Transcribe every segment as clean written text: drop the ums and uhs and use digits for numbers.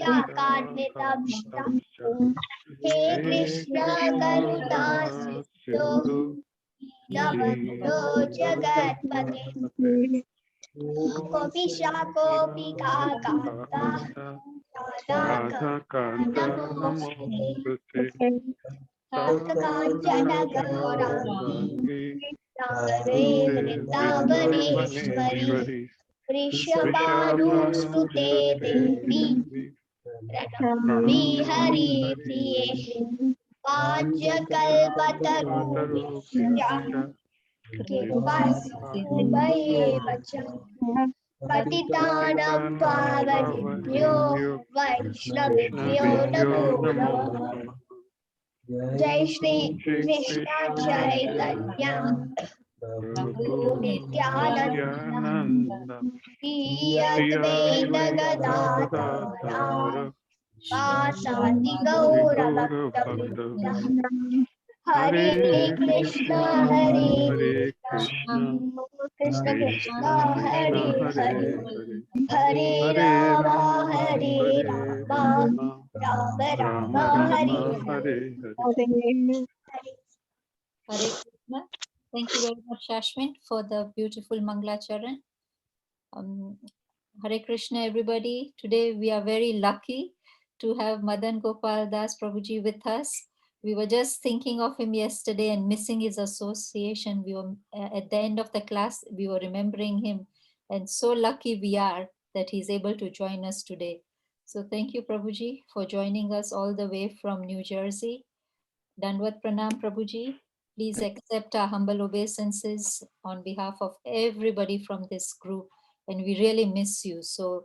शाकान्वितमस्तु हे कृष्ण करुणा सिंधु दीनबन्धो जगत्पते कोऽपि शाकोऽपि कान्ता राधाकान्त नमोऽस्तुते तप्तकाञ्चन गौराङ्गी राधे वृन्दावनेश्वरी वृषभानुसुते देवी प्रणमामि हरिप्रिये वाञ्छकल्पतरुभ्यश्च कृपासिन्धुभ्येव च पतितानां पावनेभ्यो वैष्णवेभ्यो नमो नमः जय श्री कृष्ण चैतन्य प्रभु नित्यानंद श्री अद्वैत गदाधर वासंति गौर भक्तवृंद हरे Krishna Krishna Krishna Hare Hare Hare Ram Ram Ram Hare Hare Hare Krishna. Thank you very much, Ashwin, for the beautiful Manglacharan. Hare Krishna, everybody. Today we are very lucky to have Madan Gopal Das Prabhuji with us. We were just thinking of him yesterday and missing his association. We were at the end of the class, we were remembering him, and so lucky we are that he's able to join us today. So thank you, Prabhuji, for joining us all the way from New Jersey. Dandavat Pranam, Prabhuji. Please accept our humble obeisances on behalf of everybody from this group, and we really miss you. So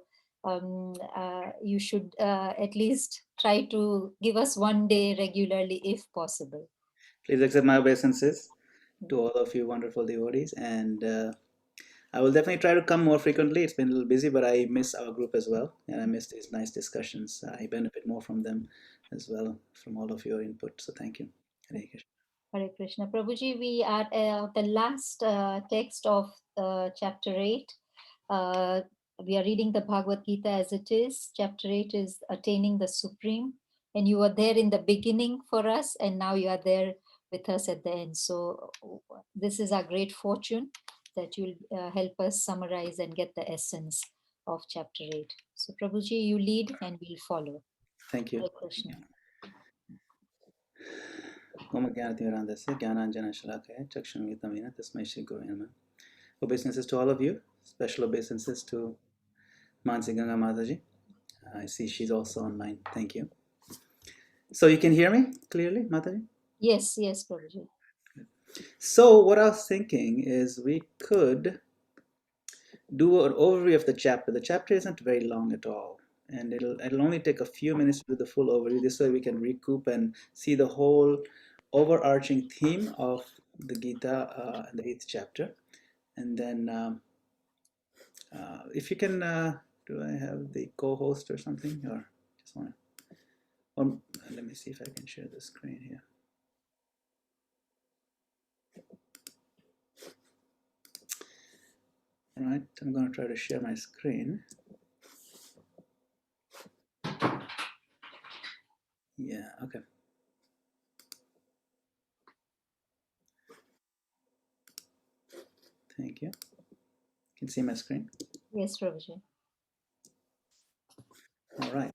you should at least try to give us one day regularly if possible. Please accept my obeisances to all of you wonderful devotees, and I will definitely try to come more frequently. It's been a little busy, but I miss our group as well, and I miss these nice discussions. I benefit more from them as well, from all of your input. So thank you. Hare Krishna. Hare Krishna. Prabhuji, we are the last text of chapter 8. We are reading the Bhagavad Gita as it is. Chapter 8 is attaining the Supreme. And you were there in the beginning for us, and now you are there with us at the end. So this is our great fortune that you'll help us summarize and get the essence of chapter 8. So Prabhuji, you lead and we'll follow. Thank you. Hare Krishna. Om-Jnana-Timirandasya Jnana-Anjana-Shalakaya Chakshungitamena Tasmai Shri Gurave Namaha. Obeisances to all of you. Special obeisances to Mansi Ganga Mataji. I see she's also online. Thank you. So you can hear me clearly, Mataji? Yes, yes, Prabhuji. So what I was thinking is we could do an overview of the chapter. The chapter isn't very long at all, and it'll only take a few minutes to do the full overview. This way we can recoup and see the whole overarching theme of the Gita in the 8th chapter. And then if you can, do I have the co-host or something, or just want to? Let me see if I can share the screen here. All right, I'm going to try to share my screen. Yeah, okay. Thank you. You can see my screen? Yes, Prabhuji. All right.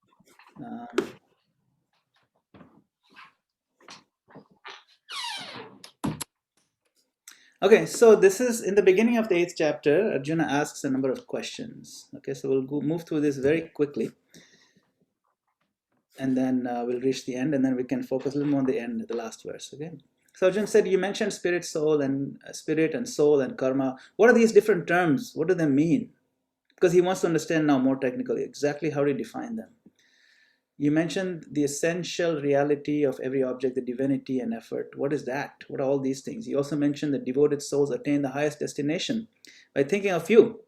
Okay, so this is in the beginning of the 8th chapter. Arjuna asks a number of questions. Okay, so we'll move through this very quickly, and then we'll reach the end, and then we can focus a little more on the end, the last verse. Okay. So Arjuna said, you mentioned spirit, soul, and soul and karma. What are these different terms? What do they mean? Because he wants to understand now more technically exactly how to define them. You mentioned the essential reality of every object, the divinity and effort. What is that? What are all these things? You also mentioned that devoted souls attain the highest destination by thinking of you.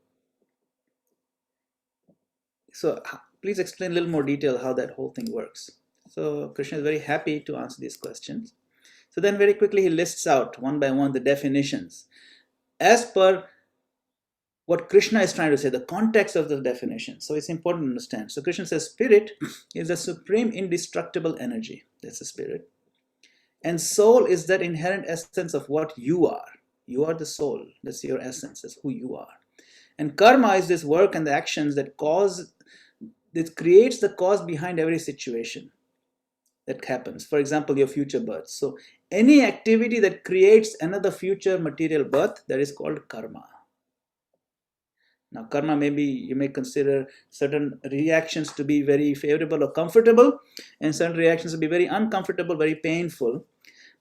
So please explain a little more detail how that whole thing works. So Krishna is very happy to answer these questions. So then very quickly he lists out one by one the definitions. As per what Krishna is trying to say, the context of the definition. So it's important to understand. So Krishna says spirit is the supreme indestructible energy. That's the spirit. And soul is that inherent essence of what you are. You are the soul. That's your essence. That's who you are. And karma is this work and the actions that creates the cause behind every situation that happens. For example, your future birth. So any activity that creates another future material birth, that is called karma. Now, karma, maybe you may consider certain reactions to be very favorable or comfortable, and certain reactions to be very uncomfortable, very painful.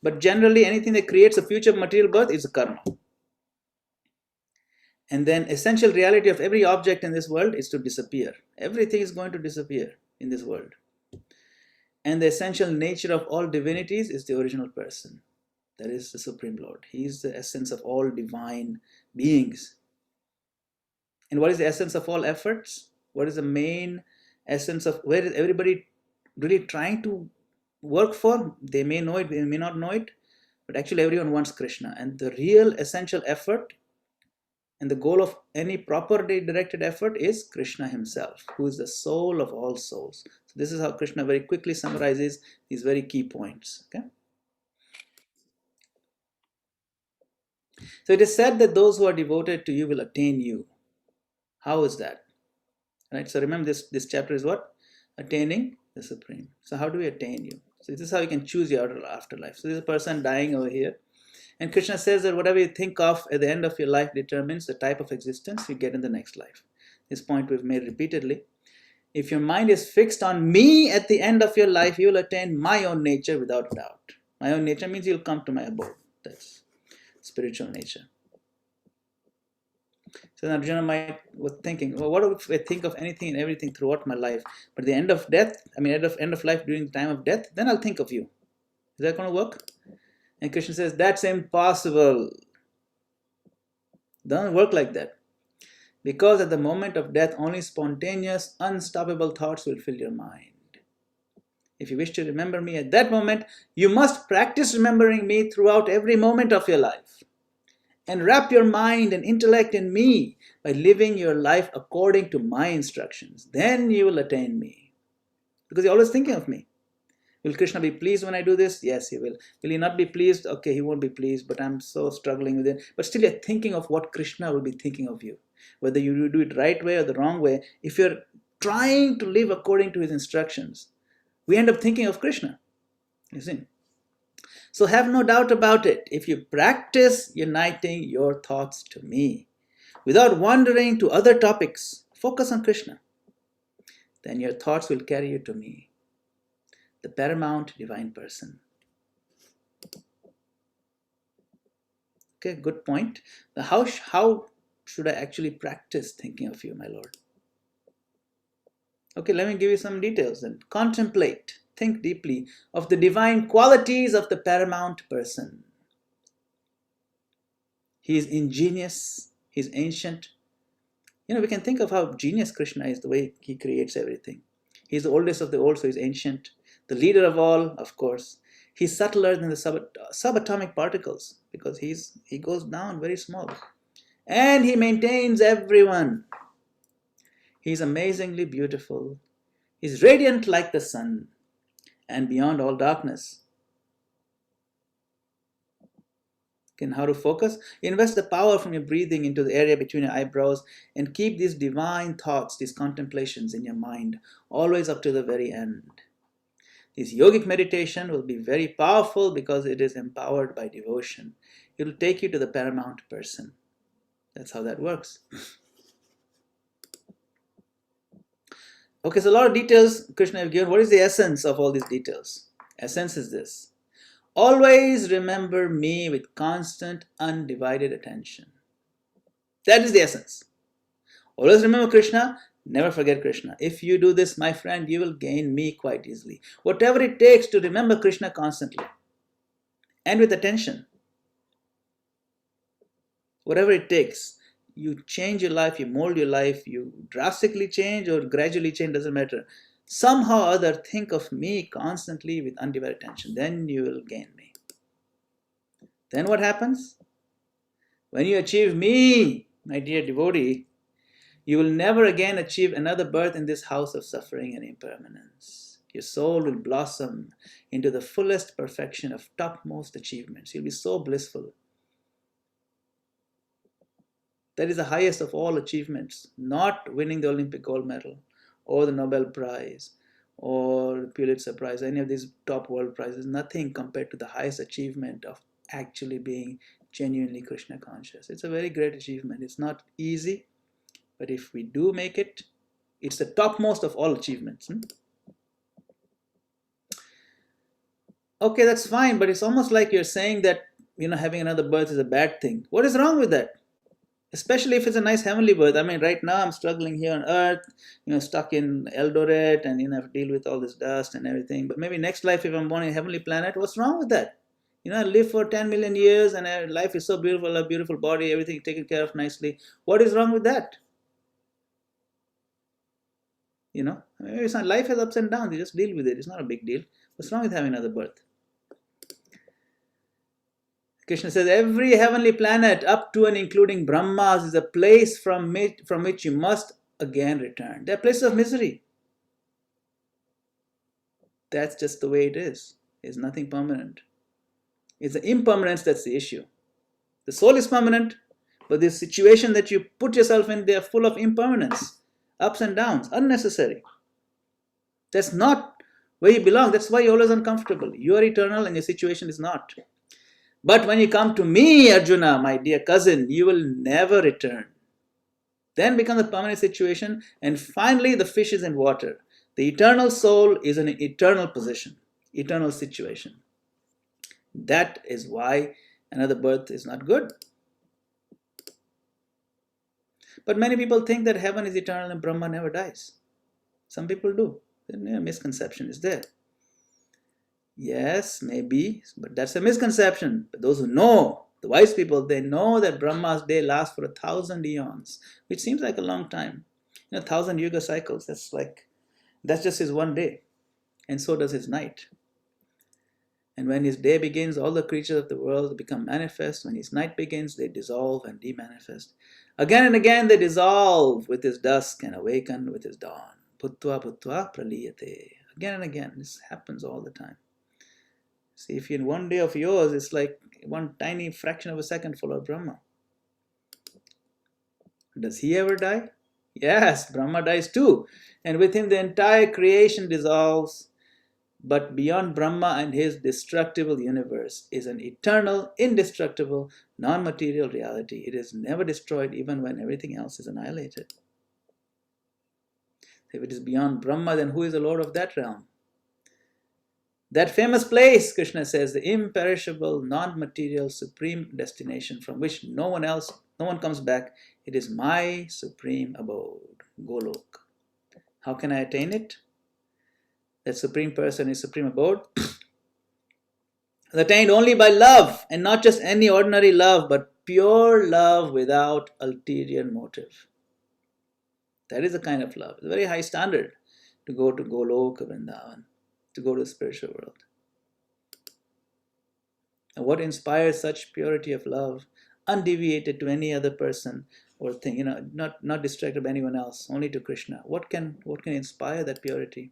But generally, anything that creates a future material birth is a karma. And then essential reality of every object in this world is to disappear. Everything is going to disappear in this world. And the essential nature of all divinities is the original person. That is the Supreme Lord. He is the essence of all divine beings. And what is the essence of all efforts? What is the main essence of where is everybody really trying to work for? They may know it, they may not know it, but actually everyone wants Krishna. And the real essential effort and the goal of any properly directed effort is Krishna himself, who is the soul of all souls. So this is how Krishna very quickly summarizes these very key points. Okay? So it is said that those who are devoted to you will attain you. How is that? Right? So remember this chapter is what? Attaining the Supreme. So how do we attain you? So this is how you can choose your afterlife. So there's a person dying over here. And Krishna says that whatever you think of at the end of your life determines the type of existence you get in the next life. This point we've made repeatedly. If your mind is fixed on me at the end of your life, you will attain my own nature without doubt. My own nature means you'll come to my abode. That's spiritual nature. So Arjuna might was thinking, well, what if I think of anything and everything throughout my life, but at the end of death, end of life during the time of death, then I'll think of you. Is that going to work? And Krishna says, that's impossible. Doesn't work like that. Because at the moment of death, only spontaneous, unstoppable thoughts will fill your mind. If you wish to remember me at that moment, you must practice remembering me throughout every moment of your life. And wrap your mind and intellect in me by living your life according to my instructions. Then you will attain me. Because you're always thinking of me. Will Krishna be pleased when I do this? Yes, he will. Will he not be pleased? Okay, he won't be pleased, but I'm so struggling with it. But still you're thinking of what Krishna will be thinking of you. Whether you do it right way or the wrong way, if you're trying to live according to his instructions, we end up thinking of Krishna. You see? So have no doubt about it. If you practice uniting your thoughts to me, without wandering to other topics, focus on Krishna, then your thoughts will carry you to me, the paramount divine person. Okay, good point. How should I actually practice thinking of you, my Lord? Okay, let me give you some details then. Contemplate, think deeply of the divine qualities of the paramount person. He is ingenious, he is ancient. We can think of how genius Krishna is, the way he creates everything. He's the oldest of the old, so he's ancient. The leader of all, of course. He's subtler than the subatomic particles because he goes down very small. And he maintains everyone. He's amazingly beautiful. He's radiant like the sun and beyond all darkness. And how to focus? Invest the power from your breathing into the area between your eyebrows and keep these divine thoughts, these contemplations in your mind, always up to the very end. This yogic meditation will be very powerful because it is empowered by devotion. It will take you to the paramount person. That's how that works. Okay, so a lot of details Krishna has given. What is the essence of all these details? Essence is this. Always remember me with constant, undivided attention. That is the essence. Always remember Krishna, never forget Krishna. If you do this, my friend, you will gain me quite easily. Whatever it takes to remember Krishna constantly and with attention. Whatever it takes. You change your life, you mold your life, you drastically change or gradually change, doesn't matter. Somehow or other, think of me constantly with undivided attention. Then you will gain me. Then what happens? When you achieve me, My dear devotee, you will never again achieve another birth in this house of suffering and impermanence. Your soul will blossom into the fullest perfection of topmost achievements. You'll be so blissful. That is the highest of all achievements, not winning the Olympic gold medal or the Nobel Prize or the Pulitzer Prize, any of these top world prizes, nothing compared to the highest achievement of actually being genuinely Krishna conscious. It's a very great achievement. It's not easy, but if we do make it, it's the topmost of all achievements. Okay, that's fine, but it's almost like you're saying that, having another birth is a bad thing. What is wrong with that? Especially if it's a nice heavenly birth. I mean, right now I'm struggling here on earth, stuck in Eldoret, and have to deal with all this dust and everything. But maybe next life, if I'm born in a heavenly planet, what's wrong with that? I live for 10 million years and life is so beautiful, a beautiful body, everything taken care of nicely. What is wrong with that? It's not, life has ups and downs. You just deal with it. It's not a big deal. What's wrong with having another birth? Krishna says, every heavenly planet up to and including Brahmas is a place from which you must again return. They're places of misery. That's just the way it is. It's nothing permanent. It's the impermanence that's the issue. The soul is permanent, but the situation that you put yourself in, they are full of impermanence, ups and downs, unnecessary. That's not where you belong. That's why you're always uncomfortable. You are eternal and your situation is not. But when you come to me, Arjuna, my dear cousin, you will never return. Then becomes a permanent situation, and finally the fish is in water. The eternal soul is in an eternal position, eternal situation. That is why another birth is not good. But many people think that heaven is eternal and Brahma never dies. Some people do. The misconception is there. Yes, maybe, but that's a misconception. But those who know, the wise people, they know that Brahma's day lasts for 1,000 eons, which seems like a long time. 1,000 yuga cycles, that's just his one day. And so does his night. And when his day begins, all the creatures of the world become manifest. When his night begins, they dissolve and demanifest. Again and again they dissolve with his dusk and awaken with his dawn. Bhutva bhutva praliyate. Again and again, this happens all the time. See, if in one day of yours, it's like one tiny fraction of a second for Brahma. Does he ever die? Yes, Brahma dies too. And with him the entire creation dissolves. But beyond Brahma and his destructible universe is an eternal, indestructible, non-material reality. It is never destroyed even when everything else is annihilated. If it is beyond Brahma, then who is the Lord of that realm? That famous place, Krishna says, the imperishable, non-material, supreme destination from which no one comes back. It is my supreme abode, Golok. How can I attain it? That supreme person is supreme abode is attained only by love, and not just any ordinary love, but pure love without ulterior motive. That is a kind of love. It's a very high standard to go to Golok, Vrindavan, to go to the spiritual world. And what inspires such purity of love, undeviated to any other person or thing, not distracted by anyone else, only to Krishna? What can inspire that purity?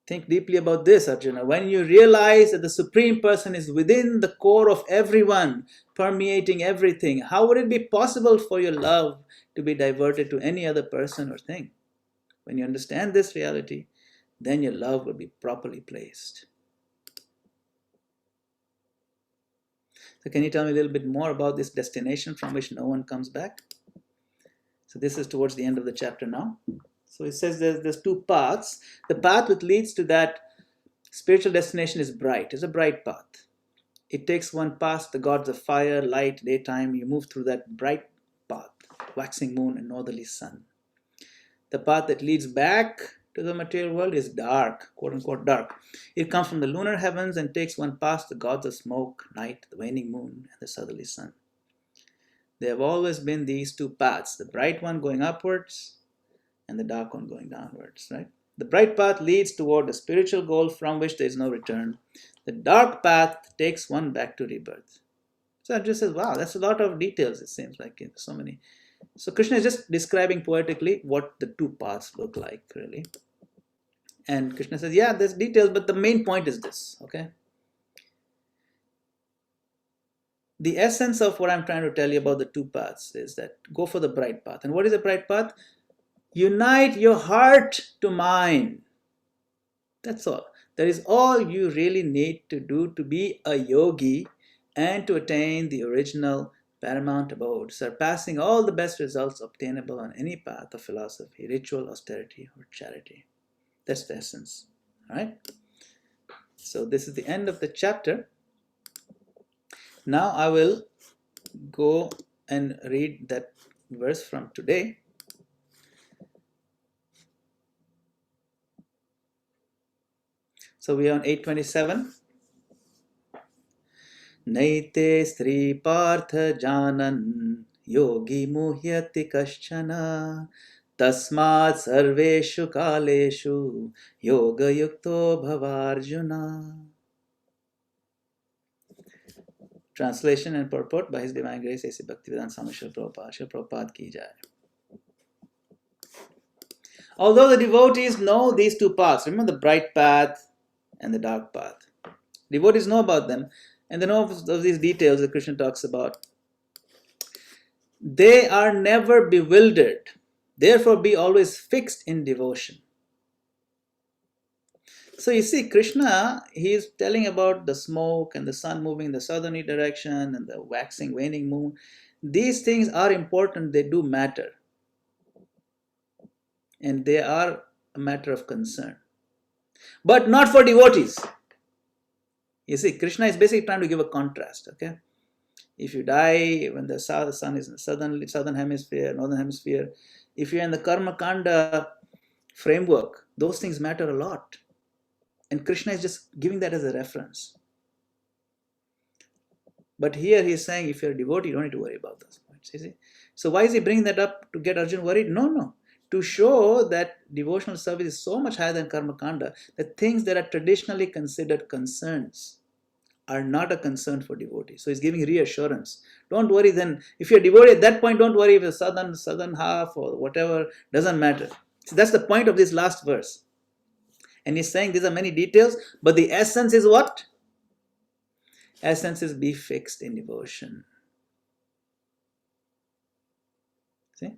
Think deeply about this, Arjuna. When you realize that the Supreme Person is within the core of everyone, permeating everything, how would it be possible for your love to be diverted to any other person or thing? When you understand this reality, then your love will be properly placed. So can you tell me a little bit more about this destination from which no one comes back? So this is towards the end of the chapter now. So it says there's two paths. The path which leads to that spiritual destination is bright. It's a bright path. It takes one past the gods of fire, light, daytime. You move through that bright path, waxing moon and northerly sun. The path that leads back to the material world is dark, quote unquote dark. It comes from the lunar heavens and takes one past the gods of smoke, night, the waning moon, and the southerly sun. There have always been these two paths, the bright one going upwards and the dark one going downwards, right? The bright path leads toward the spiritual goal from which there is no return. The dark path takes one back to rebirth. So Arjuna says, wow, that's a lot of details, it seems like, so many. So Krishna is just describing poetically what the two paths look like, really. And Krishna says, yeah, there's details, but the main point is this, okay? The essence of what I'm trying to tell you about the two paths is that go for the bright path. And what is a bright path? Unite your heart to mine. That's all. That is all you really need to do to be a yogi and to attain the original paramount abode, surpassing all the best results obtainable on any path of philosophy, ritual, austerity, or charity. That's the essence. All right? So this is the end of the chapter. Now I will go and read that verse from today. So we are on 827. Naite Sri Partha Janan Yogi Muhyati Kaschana Tasmat Sarveshu Kaleshu Yoga Yukto Bhavarjuna. Translation and purport by His Divine Grace A.C. Bhaktivedanta Swami Srila Prabhupada. Srila Prabhupada ki jai. Although the devotees know these two paths, remember the bright path and the dark path. Devotees know about them and they know of these details that Krishna talks about. They are never bewildered. Therefore, be always fixed in devotion. So you see, Krishna, he is telling about the smoke and the sun moving in the southerly direction and the waxing, waning moon. These things are important. They do matter. And they are a matter of concern. But not for devotees. You see, Krishna is basically trying to give a contrast, okay? If you die when the sun is in the southern hemisphere, northern hemisphere, if you're in the Karma Kanda framework, those things matter a lot. And Krishna is just giving that as a reference. But here he is saying, if you're a devotee, you don't need to worry about those points. You see? So why is he bringing that up? To get Arjuna worried? No. To show that devotional service is so much higher than Karma Kanda, that things that are traditionally considered concerns are not a concern for devotees. So he's giving reassurance. Don't worry then. If you're a devotee at that point, don't worry if the southern half or whatever, doesn't matter. So that's the point of this last verse. And he's saying these are many details, but the essence is what? Essence is be fixed in devotion. See?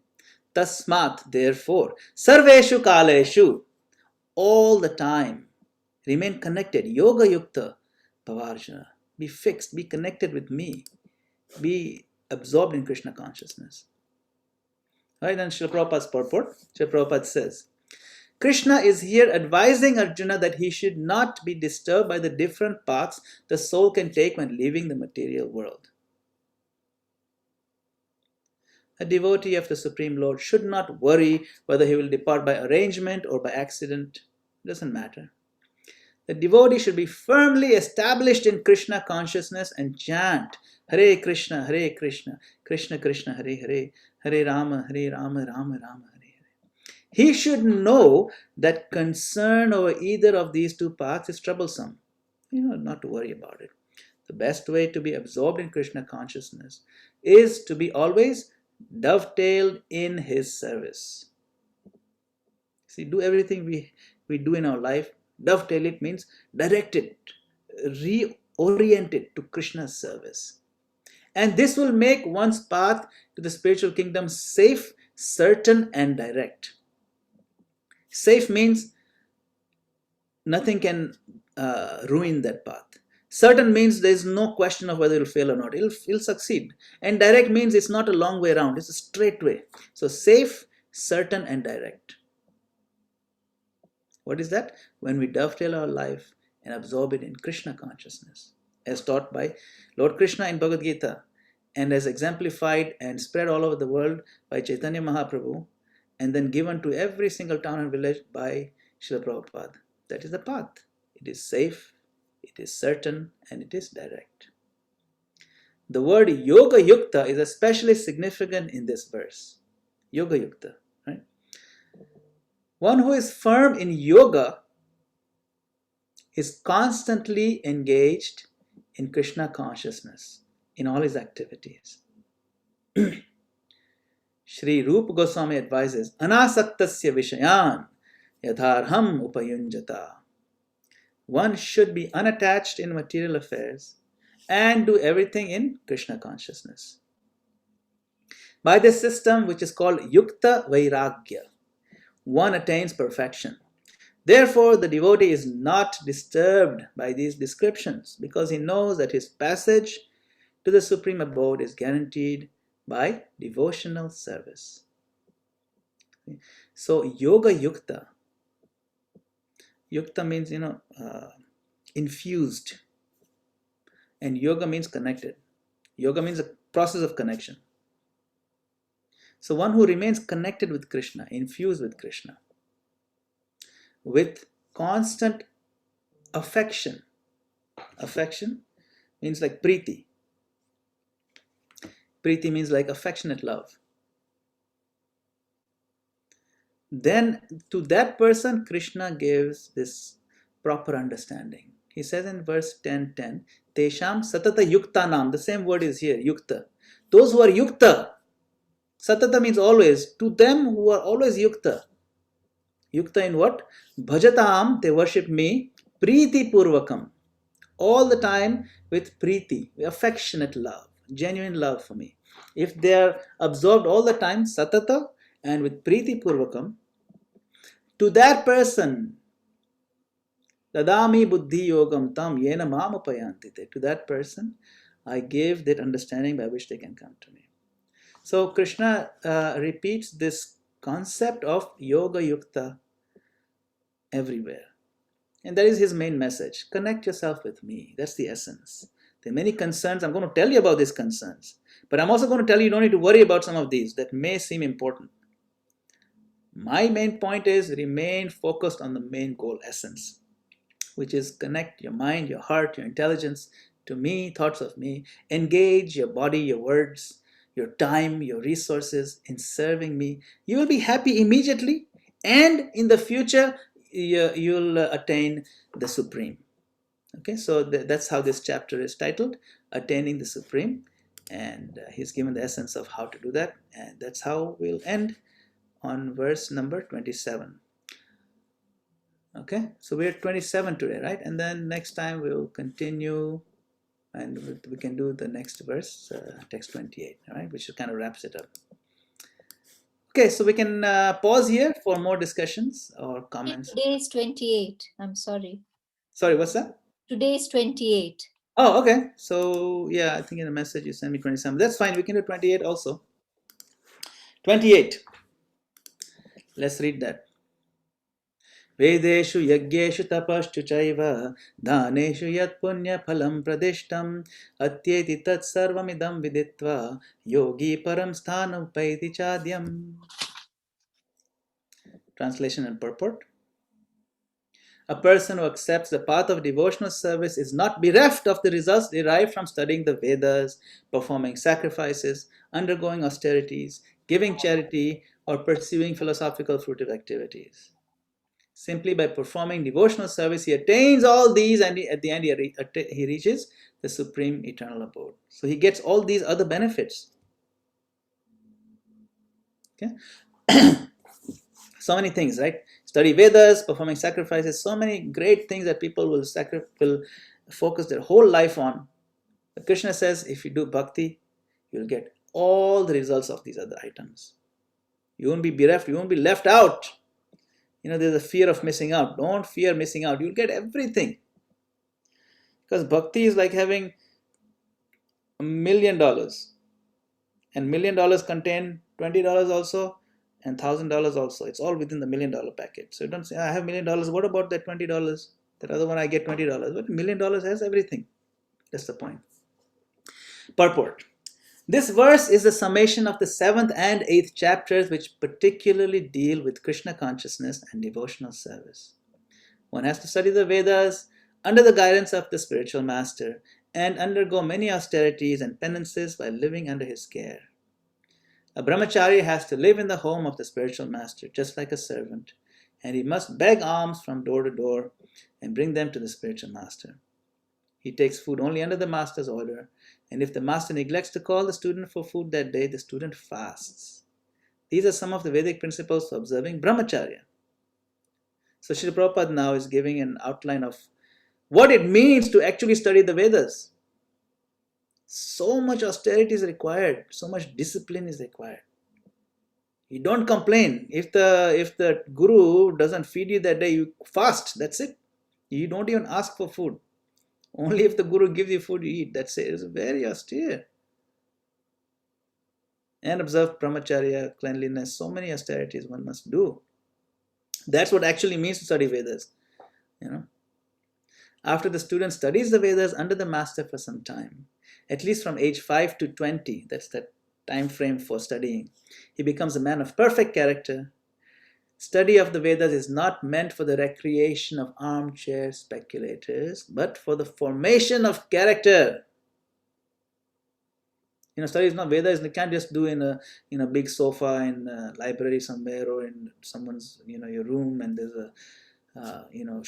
Tasmat, therefore, sarveshu kaleshu, all the time, remain connected. Yoga yukta bhavarjuna. Be fixed, be connected with me. Be absorbed in Krishna consciousness. Right, and Srila Prabhupada's purport. Srila Prabhupada says, Krishna is here advising Arjuna that he should not be disturbed by the different paths the soul can take when leaving the material world. A devotee of the Supreme Lord should not worry whether he will depart by arrangement or by accident. It doesn't matter. The devotee should be firmly established in Krishna consciousness and chant Hare Krishna, Krishna Krishna, Hare Hare, Hare Rama, Rama Rama, Hare. He should know that concern over either of these two paths is troublesome. Not to worry about it. The best way to be absorbed in Krishna consciousness is to be always dovetailed in his service. See, do everything we do in our life, dovetail it means direct it, reorient it to Krishna's service. And this will make one's path to the spiritual kingdom safe, certain, and direct. Safe means nothing can ruin that path. Certain means there is no question of whether it will fail or not. It'll succeed. And direct means it's not a long way around. It's a straight way. So safe, certain, and direct. What is that? When we dovetail our life and absorb it in Krishna consciousness, as taught by Lord Krishna in Bhagavad Gita, and as exemplified and spread all over the world by Chaitanya Mahaprabhu, and then given to every single town and village by Srila Prabhupada. That is the path. It is safe, it is certain, and it is direct. The word Yoga Yukta is especially significant in this verse. Yoga Yukta, right? One who is firm in yoga is constantly engaged in Krishna consciousness, in all his activities. Shri Rupa Goswami advises, Anasaktasya Vishayan Yadharham Upayunjata. One should be unattached in material affairs and do everything in Krishna consciousness. By this system, which is called Yukta Vairagya, one attains perfection. Therefore, the devotee is not disturbed by these descriptions because he knows that his passage to the Supreme Abode is guaranteed by devotional service. So, Yoga Yukta. Yukta means, infused. And yoga means connected. Yoga means a process of connection. So one who remains connected with Krishna, infused with Krishna, with constant affection. Affection means like priti. Priti means like affectionate love. Then to that person, Krishna gives this proper understanding. He says in verse 10:10, Tesham satata yuktanam. The same word is here, yukta. Those who are yukta, satata means always. To them who are always yukta. Yukta in what? Bhajatam, they worship me, priti purvakam. All the time with priti, affectionate love, genuine love for me. If they are absorbed all the time, satata, and with priti purvakam, to that person, dadami buddhi yogam tam yena mamapayantite. To that person, I give that understanding by which they can come to me. So Krishna repeats this concept of yoga yukta everywhere. And that is his main message. Connect yourself with me. That's the essence. There are many concerns. I'm going to tell you about these concerns. But I'm also going to tell you don't need to worry about some of these that may seem important. My main point is remain focused on the main goal, essence, which is connect your mind, your heart, your intelligence to me, thoughts of me. Engage your body, your words, your time, your resources in serving me. You will be happy immediately, and in the future you'll attain the Supreme. Okay, so that's how this chapter is titled, Attaining the Supreme, and he's given the essence of how to do that, and that's how we'll end on verse number 27. Okay, so we're at 27 today, right? And then next time we'll continue and we can do the next verse, text 28, all right, which kind of wraps it up. Okay, so we can pause here for more discussions or comments. Today is 28. I'm sorry. Sorry, what's that? Today is 28. Oh, okay. So, yeah, I think in the message you sent me 27. That's fine. We can do 28 also. 28. Let's read that. Vedeshu yajneshu tapaschu chaiva dhaneshu yat punya phalam pradishtam atyeti tat sarvamidam viditva yogi param sthanam paiti chadyam. Translation and purport. A person who accepts the path of devotional service is not bereft of the results derived from studying the Vedas, performing sacrifices, undergoing austerities, giving charity, or pursuing philosophical fruitive activities. Simply by performing devotional service, he attains all these, and at the end he reaches the supreme eternal abode. So he gets all these other benefits. Okay? So many things, right? Study Vedas, performing sacrifices, so many great things that people will focus their whole life on. But Krishna says, if you do bhakti, you'll get all the results of these other items. You won't be bereft, you won't be left out. There's a fear of missing out. Don't fear missing out. You'll get everything. Because bhakti is like having $1 million. And $1 million contain $20 also, and $1,000 also. It's all within the $1 million package. So you don't say, I have $1 million. What about that $20? That other one I get $20. But $1 million has everything. That's the point. Purport. This verse is a summation of the 7th and 8th chapters, which particularly deal with Krishna consciousness and devotional service. One has to study the Vedas under the guidance of the spiritual master and undergo many austerities and penances while living under his care. A brahmachari has to live in the home of the spiritual master, just like a servant, and he must beg alms from door to door and bring them to the spiritual master. He takes food only under the master's order, and if the master neglects to call the student for food that day, the student fasts. These are some of the Vedic principles for observing brahmacharya. So Srila Prabhupada now is giving an outline of what it means to actually study the Vedas. So much austerity is required, so much discipline is required. You don't complain. If the guru doesn't feed you that day, you fast. That's it. You don't even ask for food. Only if the guru gives you food, you eat. That's it. It's very austere. And observe brahmacharya, cleanliness, so many austerities one must do. That's what actually means to study Vedas. After the student studies the Vedas under the master for some time, at least from age 5 to 20, that's the time frame for studying, he becomes a man of perfect character. Study of the Vedas is not meant for the recreation of armchair speculators, but for the formation of character. Study is not Vedas. You can't just do in a big sofa in a library somewhere or in someone's your room, and there's a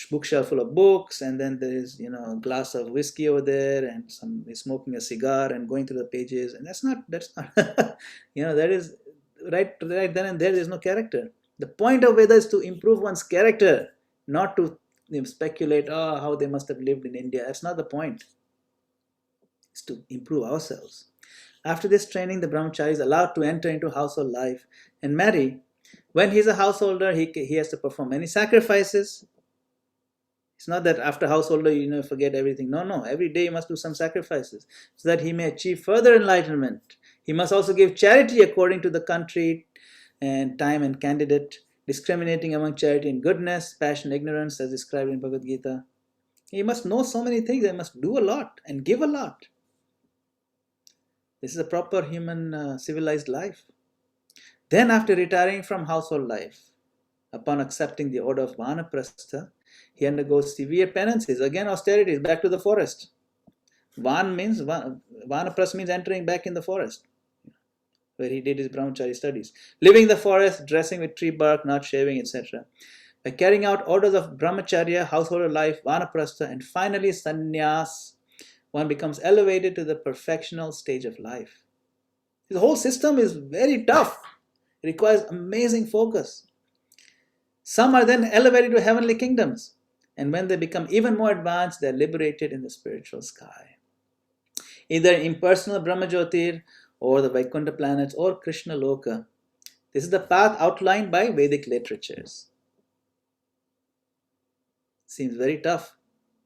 bookshelf full of books, and then there is a glass of whiskey over there, and smoking a cigar and going through the pages, and that's not that is right then and there. There's no character. The point of Veda is to improve one's character, not to speculate how they must have lived in India. That's not the point. It's to improve ourselves. After this training, the brahmachari is allowed to enter into household life and marry. When he's a householder, he has to perform many sacrifices. It's not that after householder, forget everything. No. Every day he must do some sacrifices so that he may achieve further enlightenment. He must also give charity according to the country and time and candidate, discriminating among charity and goodness, passion, ignorance, as described in Bhagavad Gita. He must know so many things. He must do a lot and give a lot. This is a proper human civilized life. Then after retiring from household life, upon accepting the order of Vanaprastha, he undergoes severe penances. Again, austerities, back to the forest. Vanaprastha means entering back in the forest, where he did his brahmachari studies. Living the forest, dressing with tree bark, not shaving, etc. By carrying out orders of brahmacharya, householder life, Vanaprastha, and finally sannyas, one becomes elevated to the perfectional stage of life. The whole system is very tough. It requires amazing focus. Some are then elevated to heavenly kingdoms, and when they become even more advanced, they are liberated in the spiritual sky. Either impersonal Brahmajyotir or the Vaikuntha planets or Krishna Loka. This is the path outlined by Vedic literatures. Seems very tough.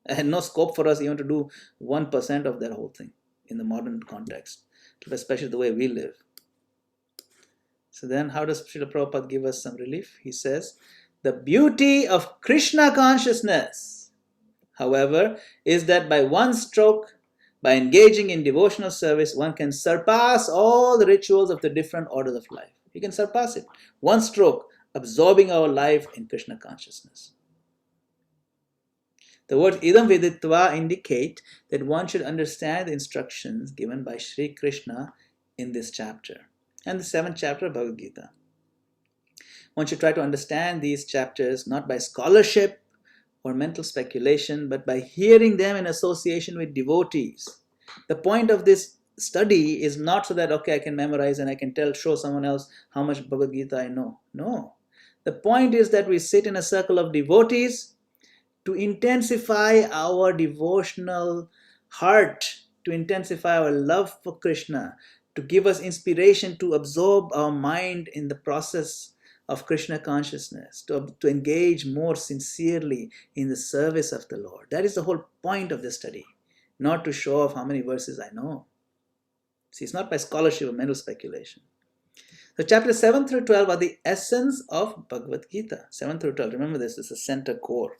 And no scope for us even to do 1% of that whole thing in the modern context, especially the way we live. So then how does Srila Prabhupada give us some relief? He says, the beauty of Krishna consciousness, however, is that by one stroke, by engaging in devotional service, one can surpass all the rituals of the different orders of life. You can surpass it. One stroke, absorbing our life in Krishna consciousness. The words idam viditva indicate that one should understand the instructions given by Sri Krishna in this chapter and the 7th chapter of Bhagavad Gita. One should try to understand these chapters not by scholarship or mental speculation, but by hearing them in association with devotees. The point of this study is not so that, I can memorize and I can show someone else how much Bhagavad Gita I know. No. The point is that we sit in a circle of devotees to intensify our devotional heart, to intensify our love for Krishna, to give us inspiration to absorb our mind in the process of Krishna consciousness, to engage more sincerely in the service of the Lord. That is the whole point of this study, not to show off how many verses I know. See, it's not by scholarship or mental speculation. So chapters 7 through 12 are the essence of Bhagavad Gita. 7 through 12, remember this is the center core.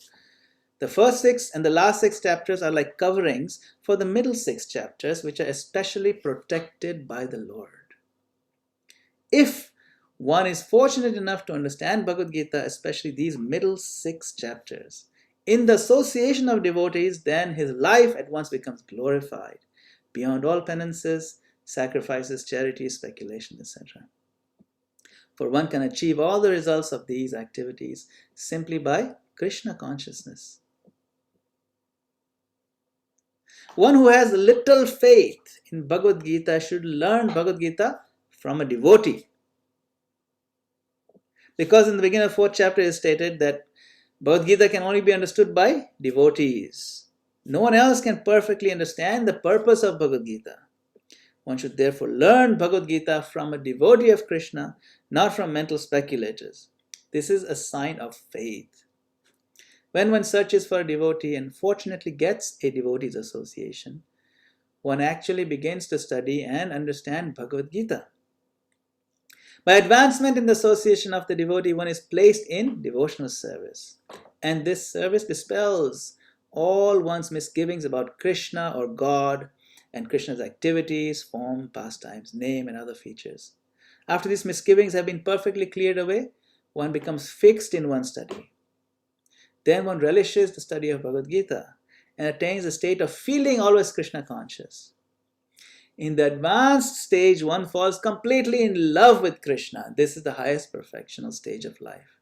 The first 6 and the last 6 chapters are like coverings for the middle 6 chapters, which are especially protected by the Lord. If one is fortunate enough to understand Bhagavad Gita, especially these middle 6 chapters, in the association of devotees, then his life at once becomes glorified, beyond all penances, sacrifices, charities, speculation, etc. For one can achieve all the results of these activities simply by Krishna consciousness. One who has little faith in Bhagavad Gita should learn Bhagavad Gita from a devotee. Because in the beginning of the 4th chapter it is stated that Bhagavad Gita can only be understood by devotees. No one else can perfectly understand the purpose of Bhagavad Gita. One should therefore learn Bhagavad Gita from a devotee of Krishna, not from mental speculators. This is a sign of faith. When one searches for a devotee and fortunately gets a devotee's association, one actually begins to study and understand Bhagavad Gita. By advancement in the association of the devotee, one is placed in devotional service. And this service dispels all one's misgivings about Krishna or God and Krishna's activities, form, pastimes, name, and other features. After these misgivings have been perfectly cleared away, one becomes fixed in one study. Then one relishes the study of Bhagavad Gita and attains a state of feeling always Krishna conscious. In the advanced stage, one falls completely in love with Krishna. This is the highest perfectional stage of life.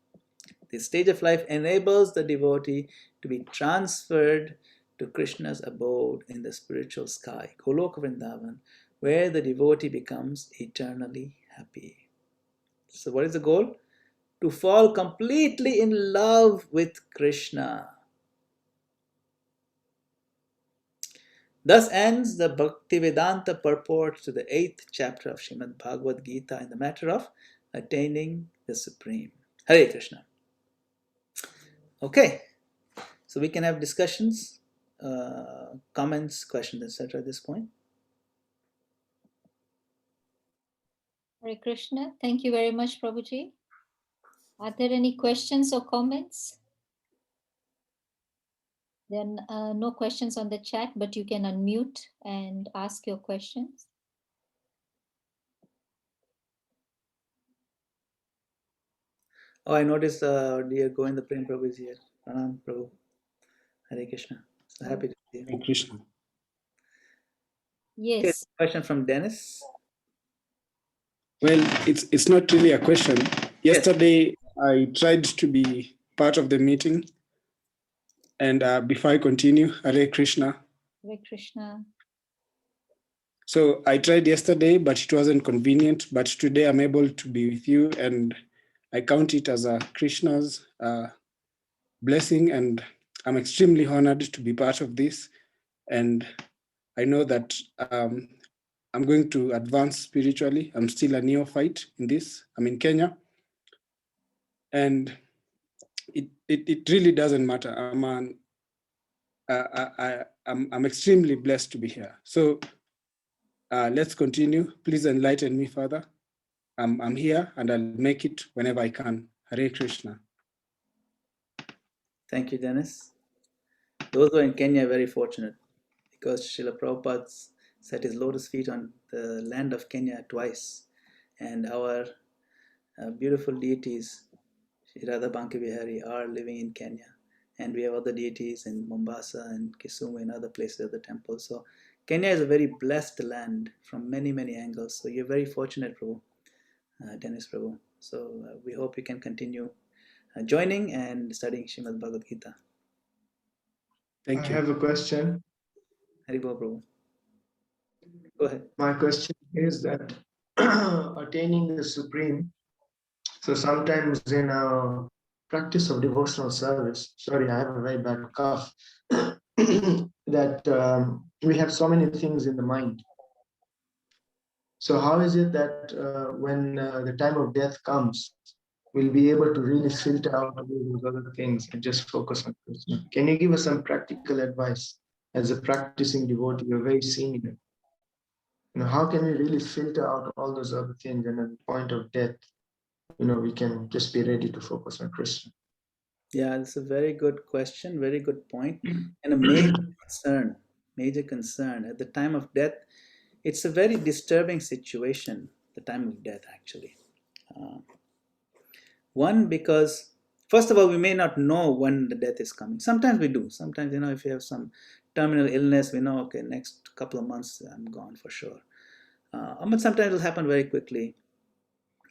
This stage of life enables the devotee to be transferred to Krishna's abode in the spiritual sky, Goloka Vrindavan, where the devotee becomes eternally happy. So what is the goal? To fall completely in love with Krishna. Thus ends the Bhaktivedanta purport to the 8th chapter of Srimad Bhagavad Gita in the matter of attaining the Supreme. Hare Krishna. Okay, so we can have discussions, comments, questions, etc. at this point. Hare Krishna. Thank you very much, Prabhuji. Are there any questions or comments? Then no questions on the chat, but you can unmute and ask your questions. Oh, I noticed dear Govinda Prem Prabhu is here. Pranam Prabhu. Hare Krishna. So happy to see you. Hare Krishna. Okay, Yes. question from Dennis. Well, it's not really a question. Yesterday, I tried to be part of the meeting. And before I continue, Hare Krishna. Hare Krishna. So I tried yesterday, but it wasn't convenient. But today I'm able to be with you, and I count it as a Krishna's blessing. And I'm extremely honored to be part of this. And I know that I'm going to advance spiritually. I'm still a neophyte in this. I'm in Kenya. And it really doesn't matter. I'm extremely blessed to be here. So let's continue. Please enlighten me further. I'm here and I'll make it whenever I can. Hare Krishna. Thank you, Dennis. Those who are in Kenya are very fortunate because Srila Prabhupada set his lotus feet on the land of Kenya twice. And our beautiful deities, Shri Radha Banki Vihari, are living in Kenya. And we have other deities in Mombasa and Kisumu and other places at the temple. So Kenya is a very blessed land from many, many angles. So you're very fortunate, Prabhu, Dennis Prabhu. So we hope you can continue joining and studying Srimad Bhagavad Gita. Thank you. I have a question. Haribol, Prabhu. Go ahead. My question is that attaining the Supreme, so sometimes in our practice of devotional service, sorry, I have a very bad cough, that we have so many things in the mind. So how is it that when the time of death comes, we'll be able to really filter out all those other things and just focus on Krishna? Can you give us some practical advice as a practicing devotee? You're very senior. How can we really filter out all those other things, and at the point of death, we can just be ready to focus on Krishna? Yeah, that's a very good question, very good point, and a major concern. At the time of death, it's a very disturbing situation, the time of death, actually. One, because, first of all, we may not know when the death is coming. Sometimes we do. Sometimes, if you have some terminal illness, we know, okay, next couple of months, I'm gone for sure. But sometimes it'll happen very quickly.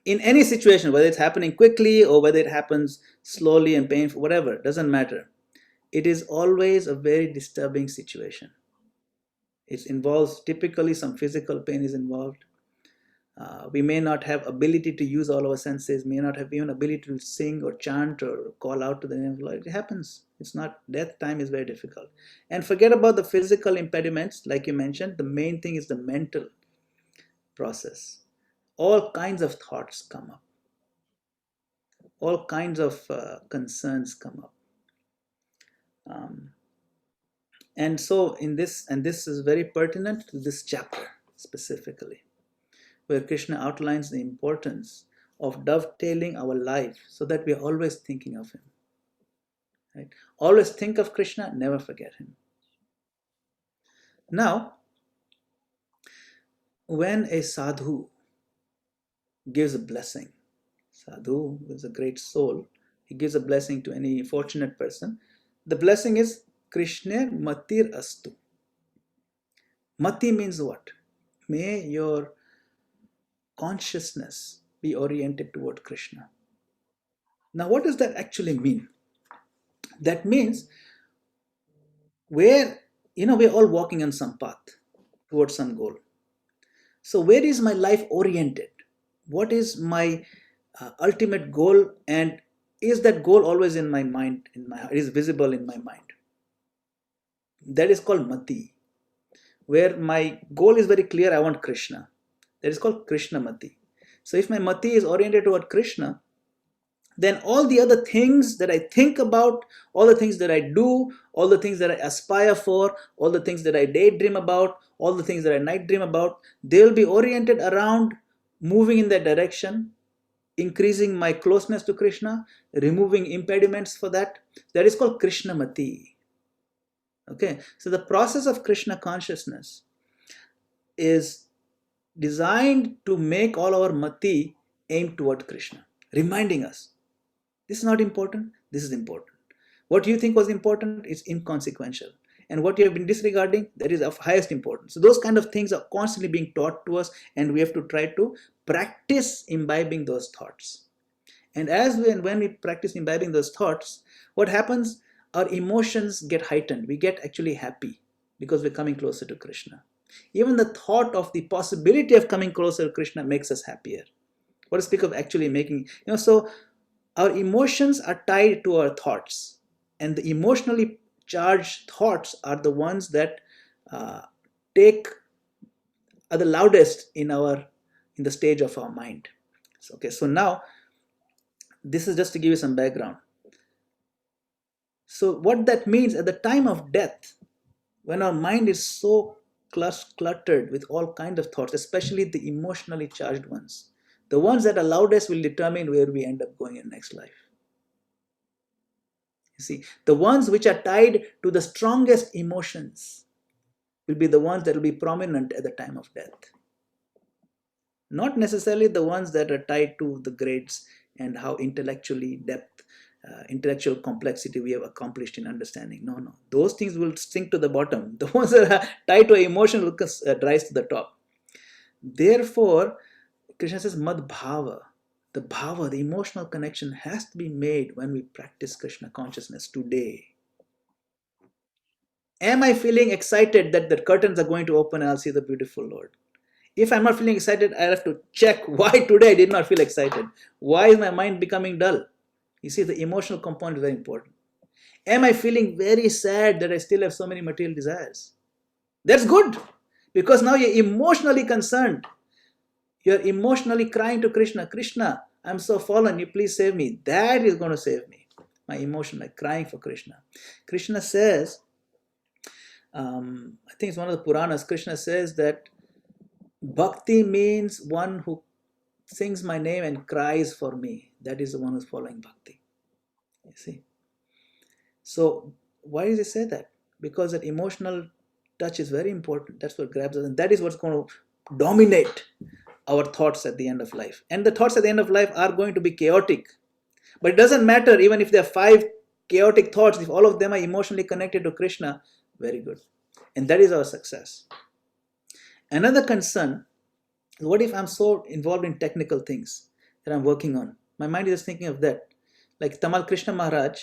In any situation, whether it's happening quickly or whether it happens slowly and painful, whatever, doesn't matter. It is always a very disturbing situation. It involves typically some physical pain is involved. We may not have ability to use all our senses, may not have even ability to sing or chant or call out to the name of the Lord. It happens. It's not, death time is very difficult. And forget about the physical impediments, like you mentioned. The main thing is the mental process. All kinds of thoughts come up. All kinds of concerns come up. And so in this, and this is very pertinent to this chapter specifically, where Krishna outlines the importance of dovetailing our life so that we are always thinking of him. Right? Always think of Krishna, never forget him. Now, when a sadhu gives a blessing, sadhu is a great soul, he gives a blessing to any fortunate person. The blessing is Krishna matir astu. Mati means what? May your consciousness be oriented toward Krishna. Now, what does that actually mean? That means we're all walking on some path towards some goal. So where is my life oriented? What is my ultimate goal? And is that goal always in my mind, is visible in my mind? That is called mati. Where my goal is very clear, I want Krishna. That is called Krishna mati. So if my mati is oriented toward Krishna, then all the other things that I think about, all the things that I do, all the things that I aspire for, all the things that I daydream about, all the things that I night dream about, they'll be oriented around moving in that direction, increasing my closeness to Krishna, removing impediments for that. That is called Krishna mati. Okay, so the process of Krishna consciousness is designed to make all our mati aim toward Krishna, reminding us, this is not important, this is important. What you think was important is inconsequential. And what you have been disregarding, that is of highest importance. So those kind of things are constantly being taught to us, and we have to try to practice imbibing those thoughts. And when we practice imbibing those thoughts, what happens? Our emotions get heightened. We get actually happy because we're coming closer to Krishna. Even the thought of the possibility of coming closer to Krishna makes us happier. What to speak of actually making, so our emotions are tied to our thoughts, and the emotionally charged thoughts are the ones that are the loudest in the stage of our mind. So now this is just to give you some background. So what that means at the time of death, when our mind is so cluttered with all kinds of thoughts, especially the emotionally charged ones, the ones that are loudest will determine where we end up going in next life. You see, the ones which are tied to the strongest emotions will be the ones that will be prominent at the time of death. Not necessarily the ones that are tied to the grades and how intellectually depth, intellectual complexity we have accomplished in understanding. No. Those things will sink to the bottom. The ones that are tied to emotion will rise to the top. Therefore, Krishna says, Mad Bhava. The bhava, the emotional connection has to be made when we practice Krishna consciousness today. Am I feeling excited that the curtains are going to open and I'll see the beautiful Lord? If I'm not feeling excited, I'll have to check why today I did not feel excited. Why is my mind becoming dull? You see, the emotional component is very important. Am I feeling very sad that I still have so many material desires? That's good, because now you're emotionally concerned. You're emotionally crying to Krishna, Krishna, I'm so fallen, you please save me. That is going to save me. My emotion, like crying for Krishna. Krishna says, I think it's one of the Puranas, Krishna says that bhakti means one who sings my name and cries for me. That is the one who's following bhakti. You see. So why does he say that? Because that emotional touch is very important. That's what grabs us, and that is what's going to dominate our thoughts at the end of life. And the thoughts at the end of life are going to be chaotic. But it doesn't matter, even if there are 5 chaotic thoughts, if all of them are emotionally connected to Krishna, very good. And that is our success. Another concern, what if I'm so involved in technical things that I'm working on? My mind is just thinking of that. Like Tamal Krishna Maharaj,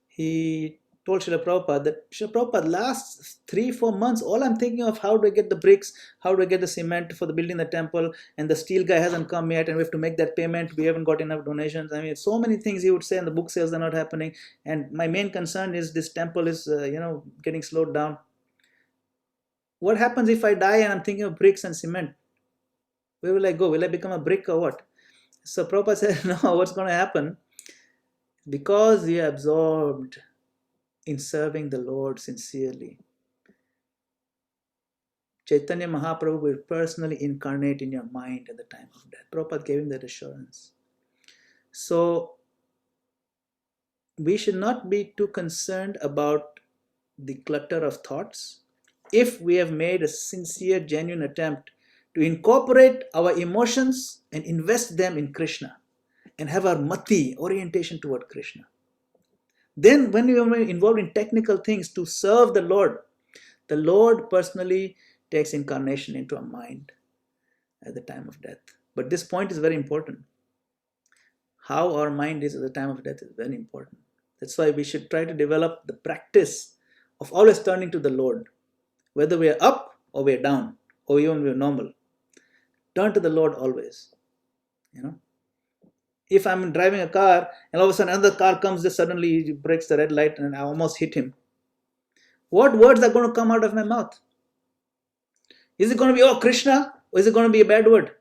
he told Srila Prabhupada that, Srila Prabhupada, last 3-4 months, all I'm thinking of how do I get the bricks, how do I get the cement for the building the temple, and the steel guy hasn't come yet, and we have to make that payment. We haven't got enough donations. I mean, so many things he would say, and the book sales are not happening. And my main concern is this temple is, getting slowed down. What happens if I die and I'm thinking of bricks and cement? Where will I go? Will I become a brick or what? So Prabhupada said, no, what's going to happen? Because we are absorbed in serving the Lord sincerely, Chaitanya Mahaprabhu will personally incarnate in your mind at the time of death. Prabhupada gave him that assurance. So we should not be too concerned about the clutter of thoughts if we have made a sincere, genuine attempt to incorporate our emotions and invest them in Krishna and have our mati, orientation toward Krishna. Then when we are involved in technical things to serve the Lord personally takes incarnation into our mind at the time of death. But this point is very important. How our mind is at the time of death is very important. That's why we should try to develop the practice of always turning to the Lord. Whether we are up or we are down, or even we are normal. Turn to the Lord always. If I'm driving a car and all of a sudden another car comes, just suddenly he breaks the red light and I almost hit him. What words are going to come out of my mouth? Is it going to be, oh, Krishna? Or is it going to be a bad word?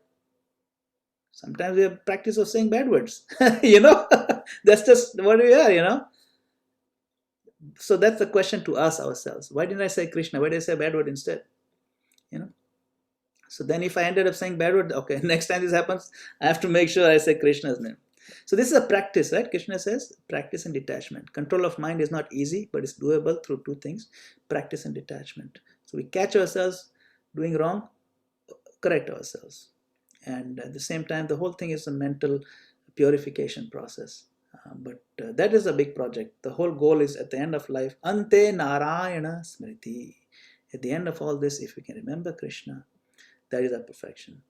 Sometimes we have practice of saying bad words. That's just what we are, So that's the question to ask ourselves. Why didn't I say Krishna? Why did I say a bad word instead? So then if I ended up saying bad word, okay, next time this happens, I have to make sure I say Krishna's name. So this is a practice, right? Krishna says practice and detachment. Control of mind is not easy, but it's doable through two things, practice and detachment. So we catch ourselves doing wrong, correct ourselves. And at the same time, the whole thing is a mental purification process. But that is a big project. The whole goal is at the end of life, Ante Narayana Smriti. At the end of all this, if we can remember Krishna, that is our perfection.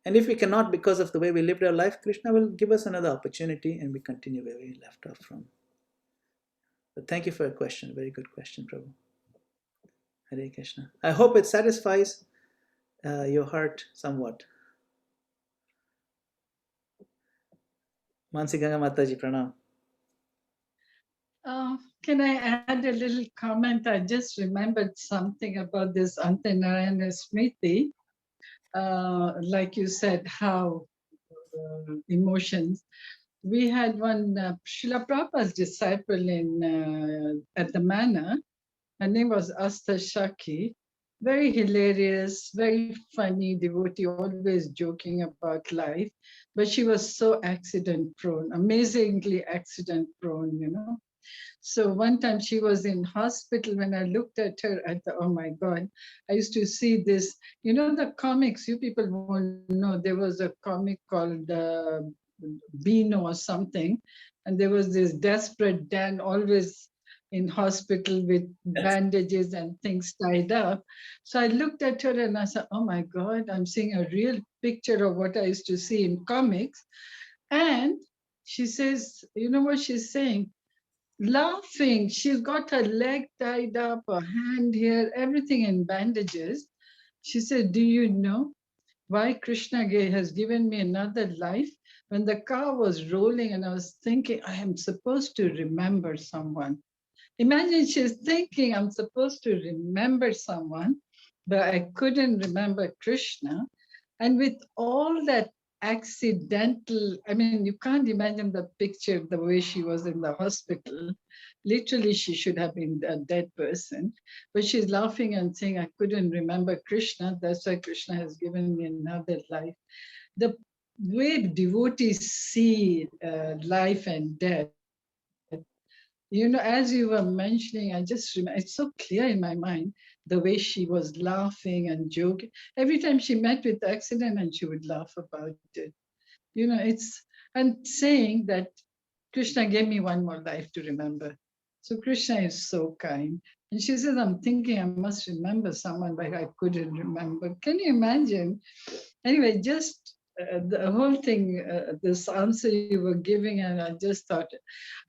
And if we cannot because of the way we lived our life, Krishna will give us another opportunity and we continue where we left off from. But thank you for your question. Very good question, Prabhu. Hare Krishna. I hope it satisfies your heart somewhat. Mansi Ganga Mataji, pranam. Can I add a little comment? I just remembered something about this Ante Narayana Smriti. Like you said, how emotions. We had one Srila Prabhupada's disciple at the manor. Her name was Asta Shaki. Very hilarious, very funny devotee, always joking about life. But she was so accident prone, amazingly accident prone. So one time she was in hospital. When I looked at her, I thought, oh my God, I used to see this, the comics, you people won't know, there was a comic called Beano or something. And there was this desperate Dan always in hospital with bandages and things tied up. So I looked at her and I said, oh my God, I'm seeing a real picture of what I used to see in comics. And she says, you know what she's saying? Laughing. She's got her leg tied up, her hand here, everything in bandages. She said, do you know why Krishna has given me another life? When the car was rolling and I was thinking, I am supposed to remember someone. Imagine she's thinking I'm supposed to remember someone, but I couldn't remember Krishna. And with all that accidental, I mean, you can't imagine the picture, the way she was in the hospital. Literally, she should have been a dead person. But she's laughing and saying, I couldn't remember Krishna. That's why Krishna has given me another life. The way devotees see life and death, as you were mentioning, I just remember, it's so clear in my mind, the way she was laughing and joking. Every time she met with accident and she would laugh about it. And saying that Krishna gave me one more life to remember. So Krishna is so kind. And she says, I'm thinking I must remember someone, but I couldn't remember. Can you imagine? Anyway, just the whole thing, this answer you were giving, and I just thought,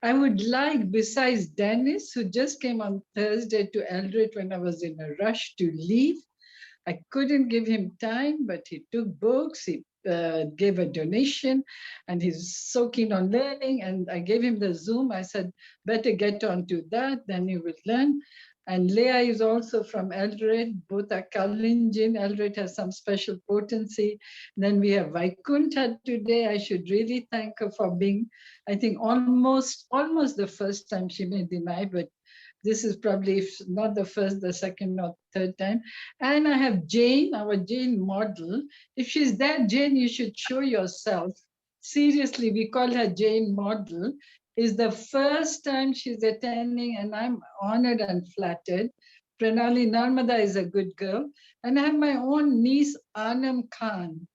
I would like, besides Dennis, who just came on Thursday to Eldred when I was in a rush to leave, I couldn't give him time, but he took books, he gave a donation, and he's so keen on learning. And I gave him the Zoom. I said, better get on to that, then you will learn. And Leah is also from Eldred. Both are Kalinjin. Eldred has some special potency. Then we have Vaikunta today. I should really thank her for being, I think, almost the first time. She may deny, but this is probably, if not the first, the second or third time. And I have Jane, our Jane model. If she's there, Jane, you should show yourself. Seriously, we call her Jane model. Is the first time she's attending, and I'm honored and flattered. Pranali Narmada is a good girl. And I have my own niece, Anam Khan.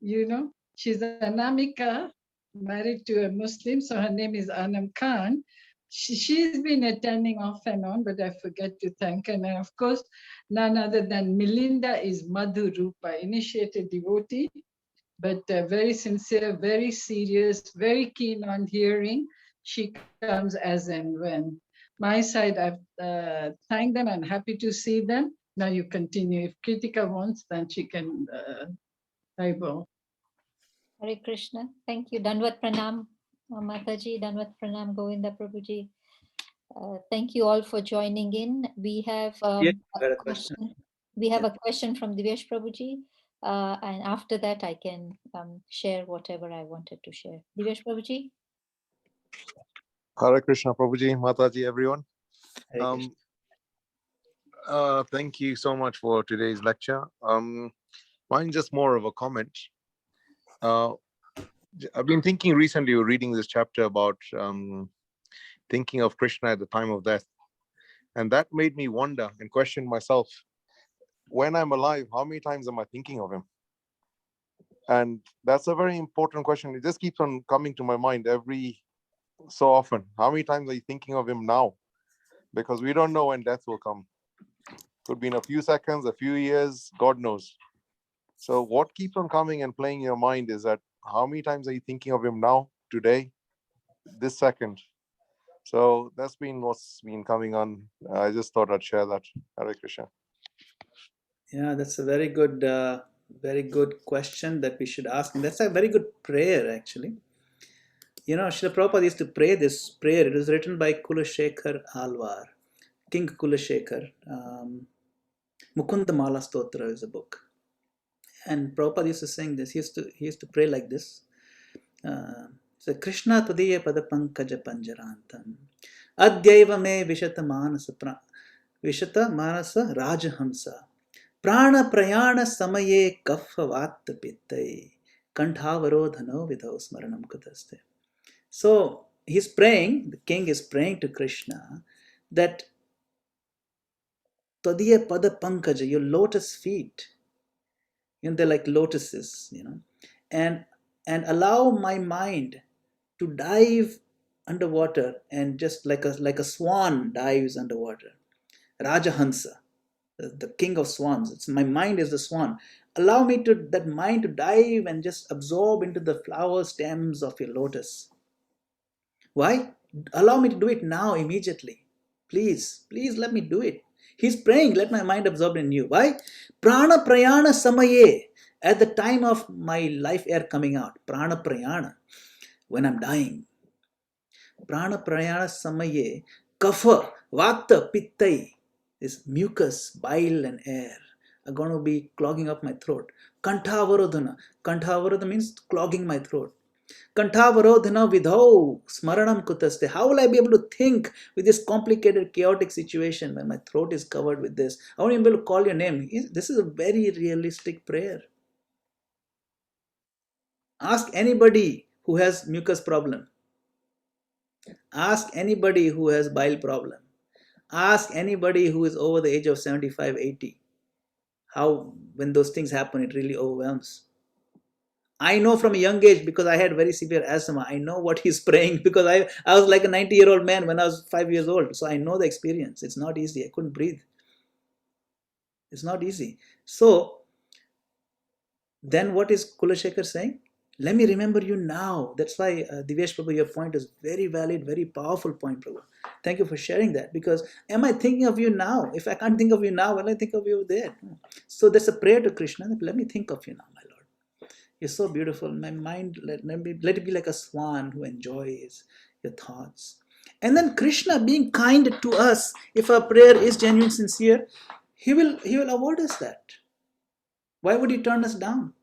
You know, she's Anamika, married to a Muslim, so her name is Anam Khan. She's been attending off and on, but I forget to thank her. And of course, none other than Melinda is Madhu Rupa, initiated devotee, but very sincere, very serious, very keen on hearing. She comes as and when. My side, I've thanked them and happy to see them. Now you continue. If Kritika wants, then she can type. Hare Krishna. Thank you. Danvat Pranam, Mataji. Danvat Pranam, Govinda Prabhuji. Thank you all for joining in. We have Yeah, I got a a question. question. We have a question from Divyesh Prabhuji. And after that, I can share whatever I wanted to share. Divyesh Prabhuji. Hare Krishna, Prabhuji, Mataji, everyone. Hare Krishna. Thank you so much for today's lecture. Mine just more of a comment. I've been thinking recently, reading this chapter about thinking of Krishna at the time of death. And that made me wonder and question myself, when I'm alive, how many times am I thinking of him? And that's a very important question. It just keeps on coming to my mind every so often. How many times are you thinking of him now? Because we don't know when death will come. Could be in a few seconds, a few years, God knows. So what keeps on coming and playing in your mind is that how many times are you thinking of him now, today, this second? So that's been what's been coming on. I just thought I'd share that. Hare Krishna. Yeah, that's a very good question that we should ask. And that's a very good prayer, actually. You know, Srila Prabhupada used to pray this prayer. It was written by Kulashekar Alvar, King Kulashekar. Mukunda Mala Stotra is a book. And Prabhupada used to sing this. He used to pray like this. So Krishna Tadiya Padapankaja Panjarantam Adyaiva me Vishata Manasa Rajahamsa Prana Prayana Samaye Kaffavatta Pittai Kantavarodhano Vidho Smaranam Kutaste. So he's praying, the king is praying to Krishna that Tadiya Pada Pankaja, your lotus feet, you know, they're like lotuses, you know, and allow my mind to dive underwater, and just like a swan dives underwater. Rajahansa, the king of swans. My mind is the swan. Allow me to that mind to dive and just absorb into the flower stems of your lotus. Why? Allow me to do it now, immediately. Please let me do it. He's praying, let my mind absorb in you. Why? Prana prayana samaye. At the time of my life air coming out. Prana prayana. When I'm dying. Prana prayana samaye. Kapha, vata, pittai. This mucus, bile and air are going to be clogging up my throat. Kantavarodhana. Kantavarodhana means clogging my throat. Kantavarodhana vidhau smaranam kutaste. How will I be able to think with this complicated, chaotic situation when my throat is covered with this? I won't be able to call your name. This is a very realistic prayer. Ask anybody who has mucus problem. Ask anybody who has bile problem. Ask anybody who is over the age of 75, 80. How, when those things happen, it really overwhelms. I know from a young age, because I had very severe asthma. I know what he's praying, because I was like a 90-year-old man when I was 5 years old. So I know the experience. It's not easy. I couldn't breathe. It's not easy. So Then what is Kulashekar saying? Let me remember you now. That's why, Divyesh Prabhu, your point is very valid, very powerful point, Prabhu. Thank you for sharing that. Because am I thinking of you now? If I can't think of you now, will I think of you there? So that's a prayer to Krishna. Let me think of you now, my Lord. You're so beautiful. My mind, let it be like a swan who enjoys your thoughts. And then Krishna being kind to us, if our prayer is genuine, sincere, he will award us that. Why would he turn us down?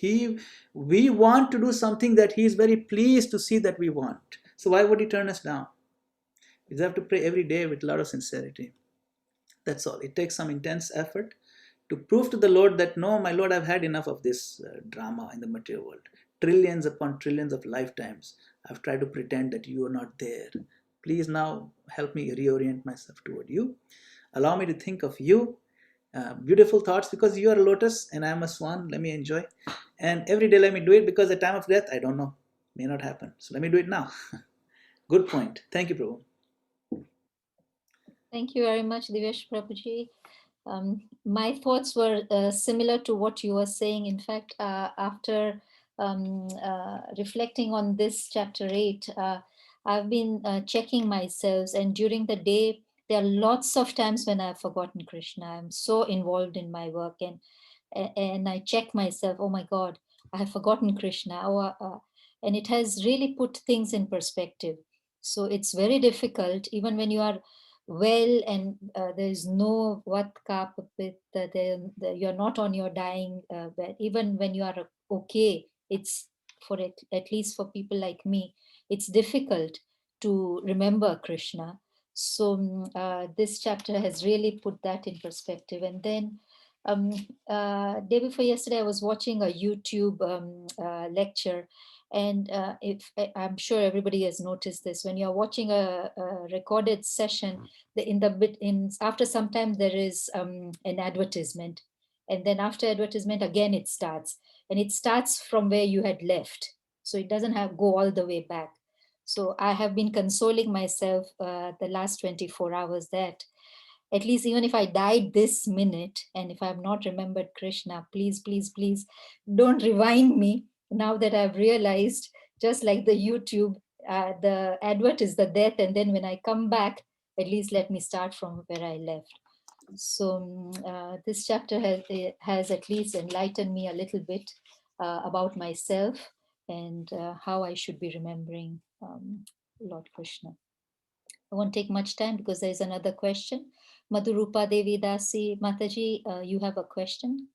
We want to do something that he is very pleased to see that we want. So why would he turn us down? We have to pray every day with a lot of sincerity. That's all. It takes some intense effort to prove to the Lord that, no, my Lord, I've had enough of this drama in the material world. Trillions upon trillions of lifetimes I've tried to pretend that you are not there. Please now help me reorient myself toward you. Allow me to think of you. Beautiful thoughts, because you are a lotus and I am a swan. Let me enjoy. And every day let me do it, because the time of death, I don't know. May not happen. So let me do it now. Good point. Thank you, Prabhu. Thank you very much, Divyesh Prabhuji. My thoughts were similar to what you were saying. In fact, after reflecting on this chapter 8, I've been checking myself, and during the day, there are lots of times when I've forgotten Krishna. I'm so involved in my work, and I check myself, oh my God, I have forgotten Krishna. And it has really put things in perspective. So it's very difficult, even when you are well and there is no what cup with you're not on your dying bed. Even when you are okay, it's for it, at least for people like me, it's difficult to remember Krishna. So this chapter has really put that in perspective. And then um, day before yesterday, I was watching a YouTube lecture, and I'm sure everybody has noticed this. When you're watching a recorded session, in the bit in after some time there is an advertisement, and then after advertisement again it starts, and it starts from where you had left, so it doesn't have go all the way back. So I have been consoling myself the last 24 hours that at least even if I died this minute and if I have not remembered Krishna, please, please, please don't rewind me. Now that I've realized, just like the YouTube, the advert is the death, and then when I come back, at least let me start from where I left. So this chapter has at least enlightened me a little bit about myself and how I should be remembering Lord Krishna. I won't take much time because there's another question. Madhurupa Devi Dasi Mataji, you have a question?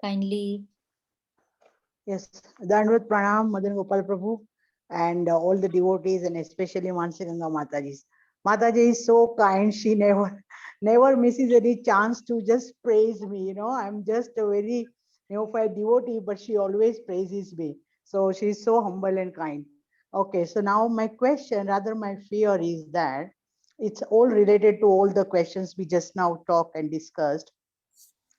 Kindly. Yes, Dandvat Pranam, Madan Gopal Prabhu, and all the devotees, and especially Mansiganga Mataji. Mataji is so kind. She never misses any chance to just praise me. You know, I'm just a very neophyte devotee, but she always praises me. So she's so humble and kind. Okay, so now my question, rather my fear is that it's all related to all the questions we just now talked and discussed.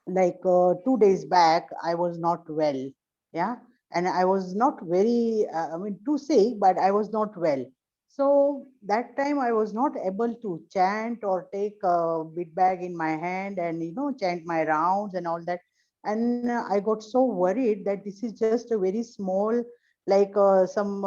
Like 2 days back, I was not well. Yeah. And I was not very, I mean, too sick, but I was not well. So that time I was not able to chant or take a bit bag in my hand and, chant my rounds and all that. And I got so worried that this is just a very small, like some,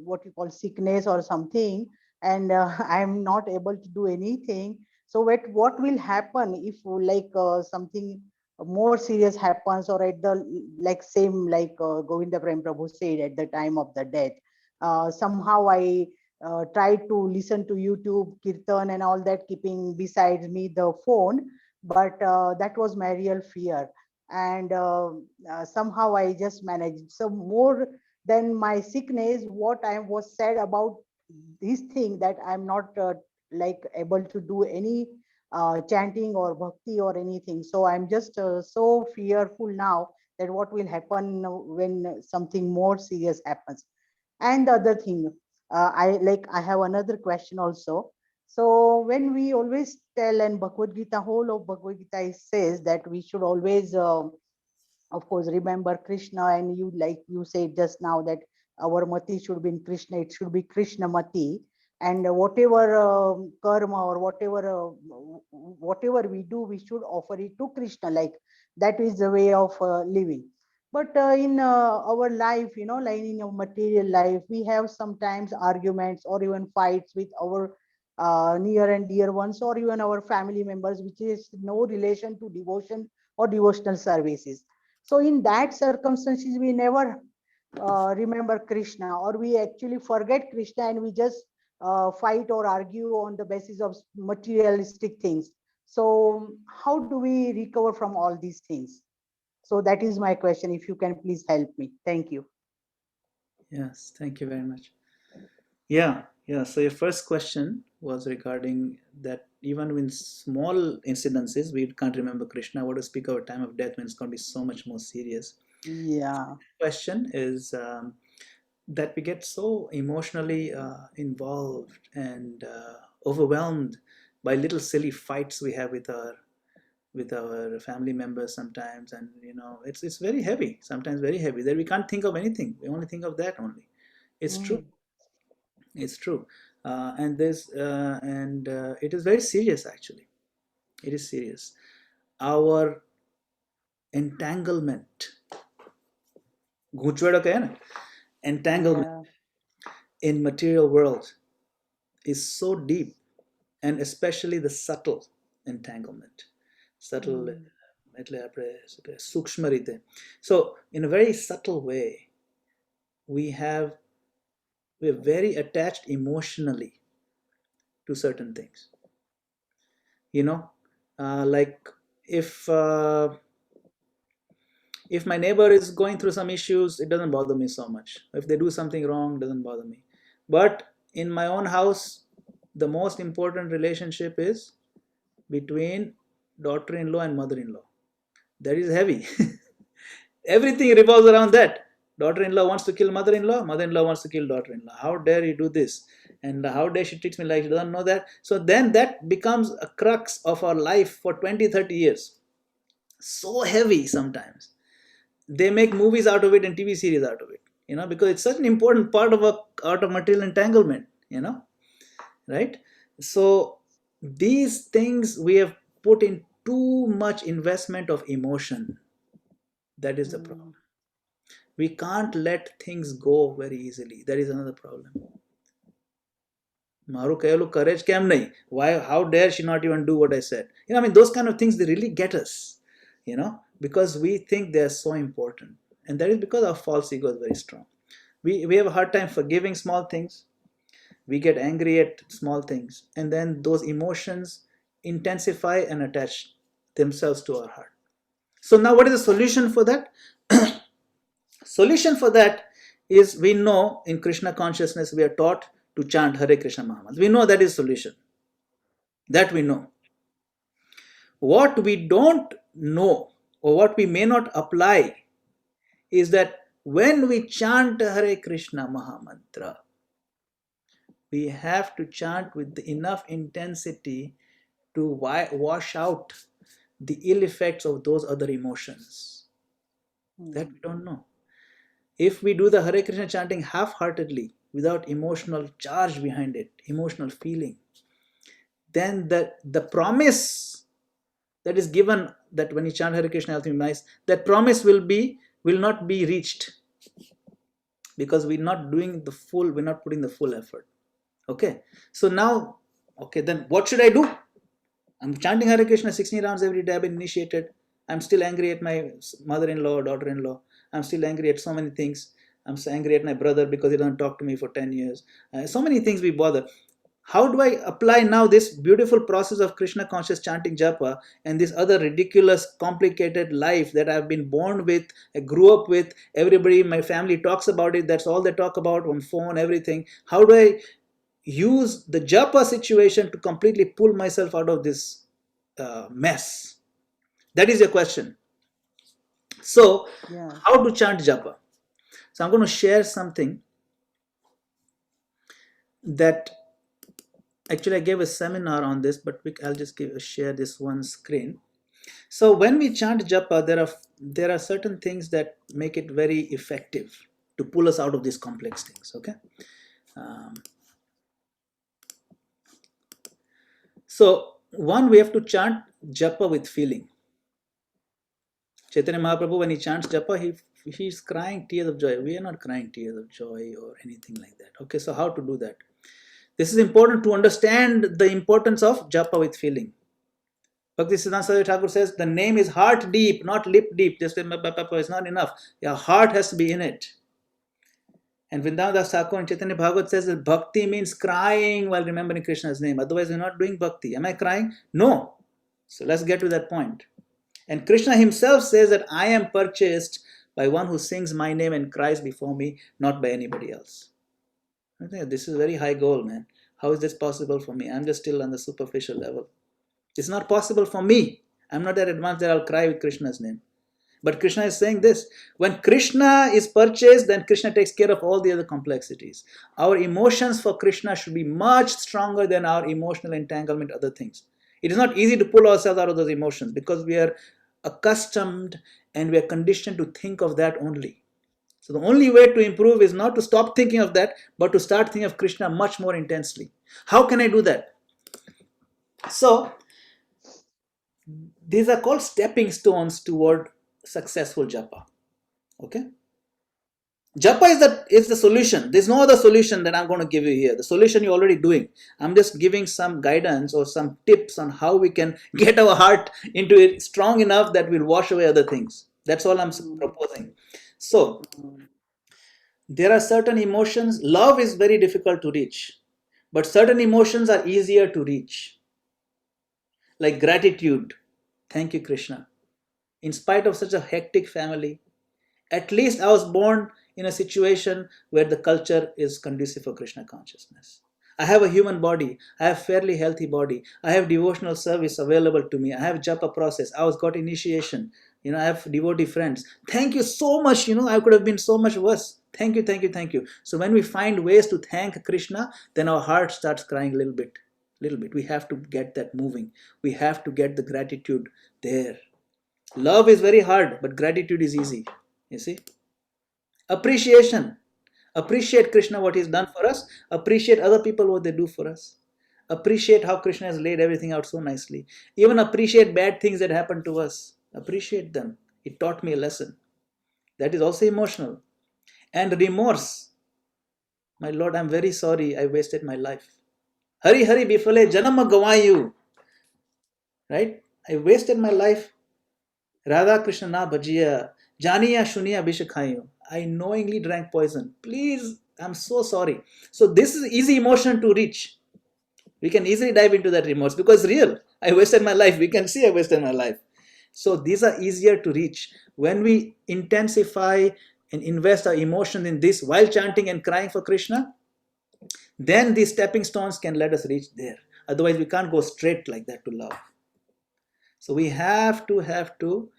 what you call sickness or something. And I'm not able to do anything. So what will happen if like something more serious happens, or at the like same like Govinda Prem Prabhu said at the time of the death. Somehow I tried to listen to YouTube kirtan and all that, keeping beside me the phone, but that was my real fear. And somehow I just managed. So more than my sickness, what I was said about this thing, that I'm not like able to do any chanting or bhakti or anything. So I'm just so fearful now that what will happen when something more serious happens. And the other thing, I have another question also. So when we always tell, and Bhagavad Gita, whole of Bhagavad Gita says that we should always of course remember Krishna, and you, like you said just now, that our mati should be in Krishna, it should be Krishna mati. And whatever karma or whatever we do, we should offer it to Krishna. Like That is the way of living. But in our life, like in our material life, we have sometimes arguments or even fights with our near and dear ones, or even our family members, which is no relation to devotion or devotional services. So in that circumstances, we never remember Krishna, or we actually forget Krishna, and we just fight or argue on the basis of materialistic things. So how do we recover from all these things? So that is my question. If you can please help me. Thank you. Yes, thank you very much. Yeah, yeah. So your first question was regarding that even in small incidences, we can't remember Krishna. What to speak of a time of death when it's going to be so much more serious. Yeah. Question is that we get so emotionally involved and overwhelmed by little silly fights we have with our family members sometimes, and it's very heavy, sometimes very heavy, that we can't think of anything, we only think of that only. It's true. Mm. It's true. And it is very serious, actually. It is serious. Our entanglement, गूंचवड़ का है ना, entanglement Yeah. in material world is so deep, and especially the subtle entanglement. Subtle, Mm. એટલે આપણે શું કહેવાય, સૂક્ષ્મ રીતે. So in a very subtle way, we're very attached emotionally to certain things. Like if my neighbor is going through some issues, it doesn't bother me so much. If they do something wrong, it doesn't bother me. But in my own house, the most important relationship is between daughter-in-law and mother-in-law. That is heavy. Everything revolves around that. Daughter-in-law wants to kill mother-in-law, mother-in-law wants to kill daughter-in-law. How dare you do this? And how dare she treats me like she doesn't know that? So then that becomes a crux of our life for 20, 30 years. So heavy sometimes. They make movies out of it and TV series out of it, because it's such an important part of out of material entanglement, right? So these things we have put in too much investment of emotion. That is the problem. We can't let things go very easily. That is another problem. Maru kayelu courage કેમ નહીં? Why? How dare she not even do what I said? Those kind of things, they really get us, because we think they are so important, and that is because our false ego is very strong. We have a hard time forgiving small things. We get angry at small things, and then those emotions intensify and attach themselves to our heart. So now, what is the solution for that? Solution for that is, we know in Krishna consciousness we are taught to chant Hare Krishna Mahamantra. We know that is solution. That we know. What we don't know, or what we may not apply, is that when we chant Hare Krishna Mahamantra, we have to chant with enough intensity to wash out the ill effects of those other emotions. That we don't know. If we do the Hare Krishna chanting half-heartedly, without emotional charge behind it, emotional feeling, then the promise that is given, that when you chant Hare Krishna, everything nice, that promise will not be reached, because we're not putting the full effort. Okay, so now, okay, then what should I do? I'm chanting Hare Krishna 16 rounds every day. I've been initiated. I'm still angry at my mother-in-law or daughter-in-law. I'm still angry at so many things. I'm so angry at my brother because he doesn't talk to me for 10 years. So many things we bother. How do I apply now this beautiful process of Krishna conscious chanting japa and this other ridiculous, complicated life that I've been born with, I grew up with, everybody in my family talks about it, that's all they talk about on phone, everything. How do I use the japa situation to completely pull myself out of this mess? That is your question. So, Yeah. how to chant japa? So I'm going to share something that actually I gave a seminar on this, but I'll just share this one screen. So when we chant japa, there are certain things that make it very effective to pull us out of these complex things. Okay. So one, we have to chant japa with feeling. Chaitanya Mahaprabhu, when he chants japa, he's crying tears of joy. We are not crying tears of joy or anything like that. Okay, so how to do that? This is important to understand the importance of japa with feeling. Bhakti Siddhanta Saraswati Thakur says the name is heart deep, not lip deep. Just is not enough. Your heart has to be in it. And Vrindavan Das Thakur in Chaitanya Bhagavat says that bhakti means crying while remembering Krishna's name. Otherwise, we're not doing bhakti. Am I crying? No. So let's get to that point. And Krishna himself says that I am purchased by one who sings my name and cries before me, not by anybody else. I think this is a very high goal, man. How is this possible for me? I'm just still on the superficial level. It's not possible for me. I'm not that advanced that I'll cry with Krishna's name. But Krishna is saying this. When Krishna is purchased, then Krishna takes care of all the other complexities. Our emotions for Krishna should be much stronger than our emotional entanglement, other things. It is not easy to pull ourselves out of those emotions because we are accustomed and we are conditioned to think of that only. So the only way to improve is not to stop thinking of that, but to start thinking of Krishna much more intensely. How can I do that? So these are called stepping stones toward successful japa. Okay? Japa is the solution. There's no other solution that I'm going to give you here. The solution you're already doing. I'm just giving some guidance or some tips on how we can get our heart into it strong enough that we'll wash away other things. That's all I'm proposing. So, there are certain emotions. Love is very difficult to reach. But certain emotions are easier to reach. Like gratitude. Thank you, Krishna. In spite of such a hectic family, at least I was born in a situation where the culture is conducive for Krishna consciousness. I have a human body. I have a fairly healthy body. I have devotional service available to me. I have japa process. I was got initiation. I have devotee friends. Thank you so much. I could have been so much worse. Thank you, thank you, thank you. So when we find ways to thank Krishna, then our heart starts crying a little bit. We have to get that moving. We have to get the gratitude there. Love is very hard, but gratitude is easy. You see? Appreciation. Appreciate Krishna, what he's done for us. Appreciate other people, what they do for us. Appreciate how Krishna has laid everything out so nicely. Even appreciate bad things that happen to us. Appreciate them. It taught me a lesson. That is also emotional. And remorse. My Lord, I'm very sorry I wasted my life. Hari Hari Bifale Janama Gavayu. Right? I wasted my life. Radha Krishna na bhajiya. Janiya Shuniya Bishakhayu. I knowingly drank poison. Please, I'm so sorry. So this is easy emotion to reach. We can easily dive into that remorse because real. I wasted my life. We can see I wasted my life. So these are easier to reach. When we intensify and invest our emotion in this while chanting and crying for Krishna, then these stepping stones can let us reach there. Otherwise, we can't go straight like that to love. So we have to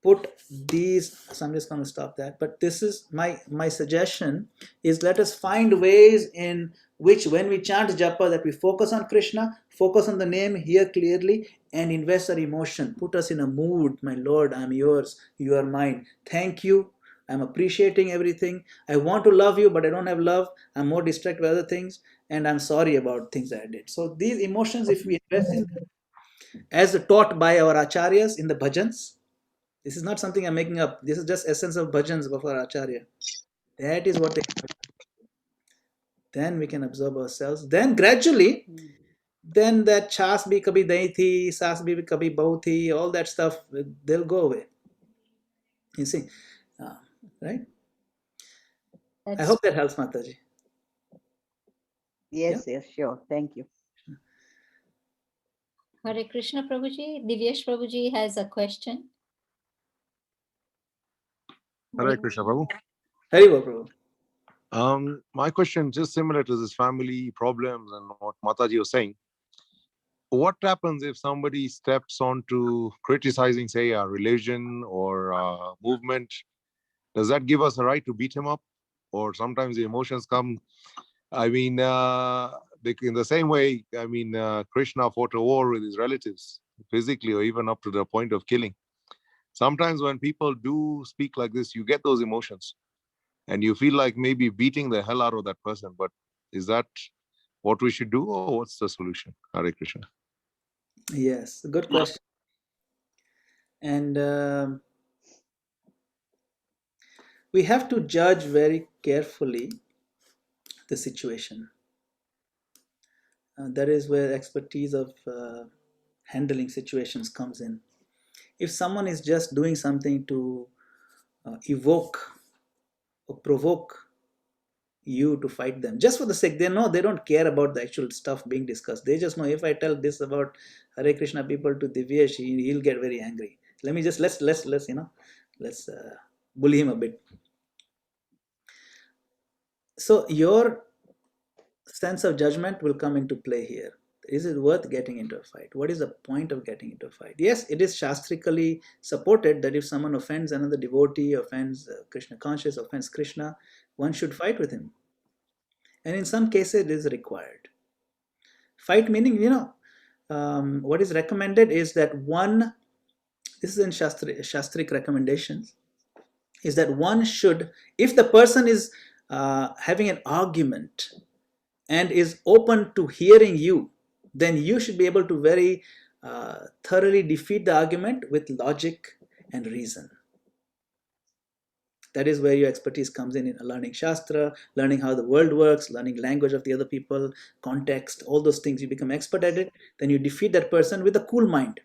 put these. So I'm just going to stop that. But this is my suggestion is let us find ways in which when we chant japa that we focus on Krishna, focus on the name, hear clearly, and invest our emotion. Put us in a mood. My Lord, I'm yours. You are mine. Thank you. I'm appreciating everything. I want to love you, but I don't have love. I'm more distracted by other things. And I'm sorry about things that I did. So these emotions, if we invest in them, as taught by our acharyas in the bhajans, this is not something I'm making up. This is just essence of bhajans of our acharya. That is what they have. Then we can absorb ourselves. Then gradually, then that chas bhi kabhi dahi thi, sas bhi kabhi bahu thi, all that stuff, they'll go away. You see, right? I hope that helps, Mataji. Yes, yes, sure. Thank you. Hare Krishna, Prabhuji. Divyesh Prabhuji has a question. Hare Krishna, Prabhu. Hari Bol, Prabhu. My question just similar to this family problems and what Mataji was saying. What happens if somebody steps onto criticizing, say, a religion or a movement? Does that give us a right to beat him up? Or sometimes the emotions come. I mean, in the same way, I mean, Krishna fought a war with his relatives, physically or even up to the point of killing. Sometimes when people do speak like this, you get those emotions. And you feel like maybe beating the hell out of that person. But is that what we should do, or what's the solution? Hare Krishna. Yes, good question. And we have to judge very carefully the situation. That is where expertise of handling situations comes in. If someone is just doing something to evoke or provoke you to fight them just for the sake, they don't care about the actual stuff being discussed. They just know, if I tell this about Hare Krishna people to Divyesh, he'll get very angry. Let me just let's bully him a bit. So your sense of judgment will come into play here. Is it worth getting into a fight? What is the point of getting into a fight? Yes, it is shastrically supported that if someone offends another devotee, offends Krishna conscious, offends Krishna, one should fight with him. And in some cases, it is required. Fight meaning, what is recommended is that one, this is in Shastric recommendations, is that one should, if the person is having an argument and is open to hearing you, then you should be able to very thoroughly defeat the argument with logic and reason. That is where your expertise comes in learning Shastra, learning how the world works, learning language of the other people, context, all those things. You become expert at it, then you defeat that person with a cool mind.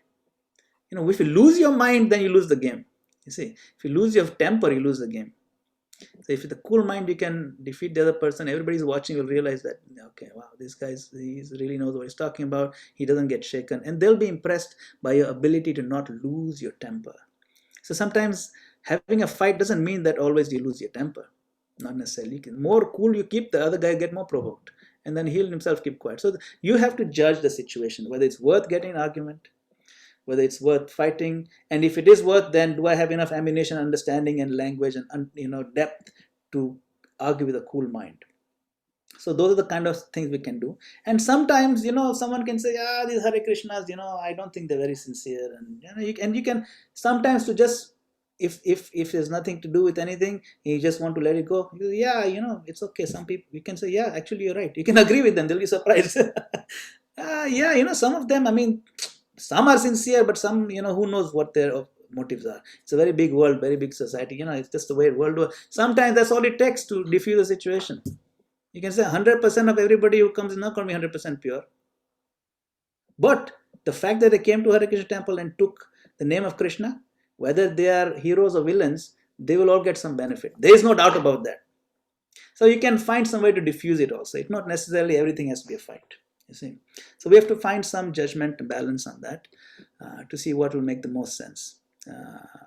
If you lose your mind, then you lose the game. You see, if you lose your temper, you lose the game. So if with a cool mind you can defeat the other person, everybody's watching will realize that, okay, wow, this guy he really knows what he's talking about. He doesn't get shaken. And they'll be impressed by your ability to not lose your temper. So sometimes having a fight doesn't mean that always you lose your temper. Not necessarily. More cool you keep, the other guy get more provoked. And then he'll himself keep quiet. So you have to judge the situation, whether it's worth getting an argument, whether it's worth fighting, and if it is worth, then do I have enough ammunition, understanding, and language and depth to argue with a cool mind? So those are the kind of things we can do. And sometimes someone can say, these Hare Krishnas, I don't think they're very sincere, and you can sometimes to just if there's nothing to do with anything, you just want to let it go. It's okay. Some people you can say, actually you're right. You can agree with them. They'll be surprised. Some of them, some are sincere, but some, who knows what their motives are. It's a very big world, very big society. It's just the way world works. Sometimes that's all it takes to defuse the situation. You can say 100% of everybody who comes is not going to be 100% pure. But the fact that they came to Hare Krishna temple and took the name of Krishna, whether they are heroes or villains, they will all get some benefit. There is no doubt about that. So you can find some way to diffuse it also. It's not necessarily everything has to be a fight. You see, so we have to find some judgment and balance on that to see what will make the most sense.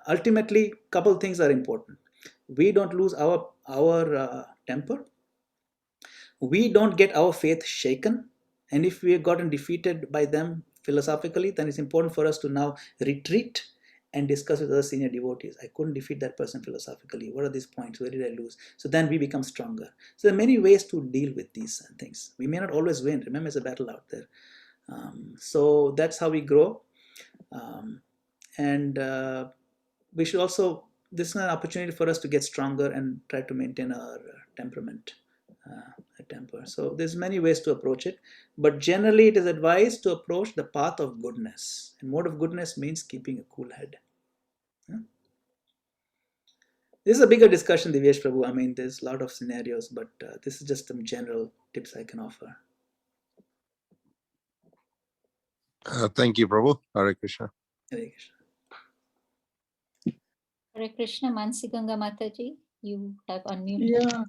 Ultimately, couple things are important. We don't lose our temper. We don't get our faith shaken. And if we have gotten defeated by them philosophically, then it's important for us to now retreat and discuss with other senior devotees. I couldn't defeat that person philosophically. What are these points? Where did I lose? So then we become stronger. So there are many ways to deal with these things. We may not always win. Remember, it's a battle out there. So that's how we grow. And we should also, this is an opportunity for us to get stronger and try to maintain our temperament, temper. So there's many ways to approach it. But generally, it is advised to approach the path of goodness. And mode of goodness means keeping a cool head. This is a bigger discussion, Divyesh Prabhu. There's a lot of scenarios, but this is just some general tips I can offer. Thank you, Prabhu. Hare Krishna. Hare Krishna. Hare Krishna, Mansiganga Mataji, you have unmuted. Yeah,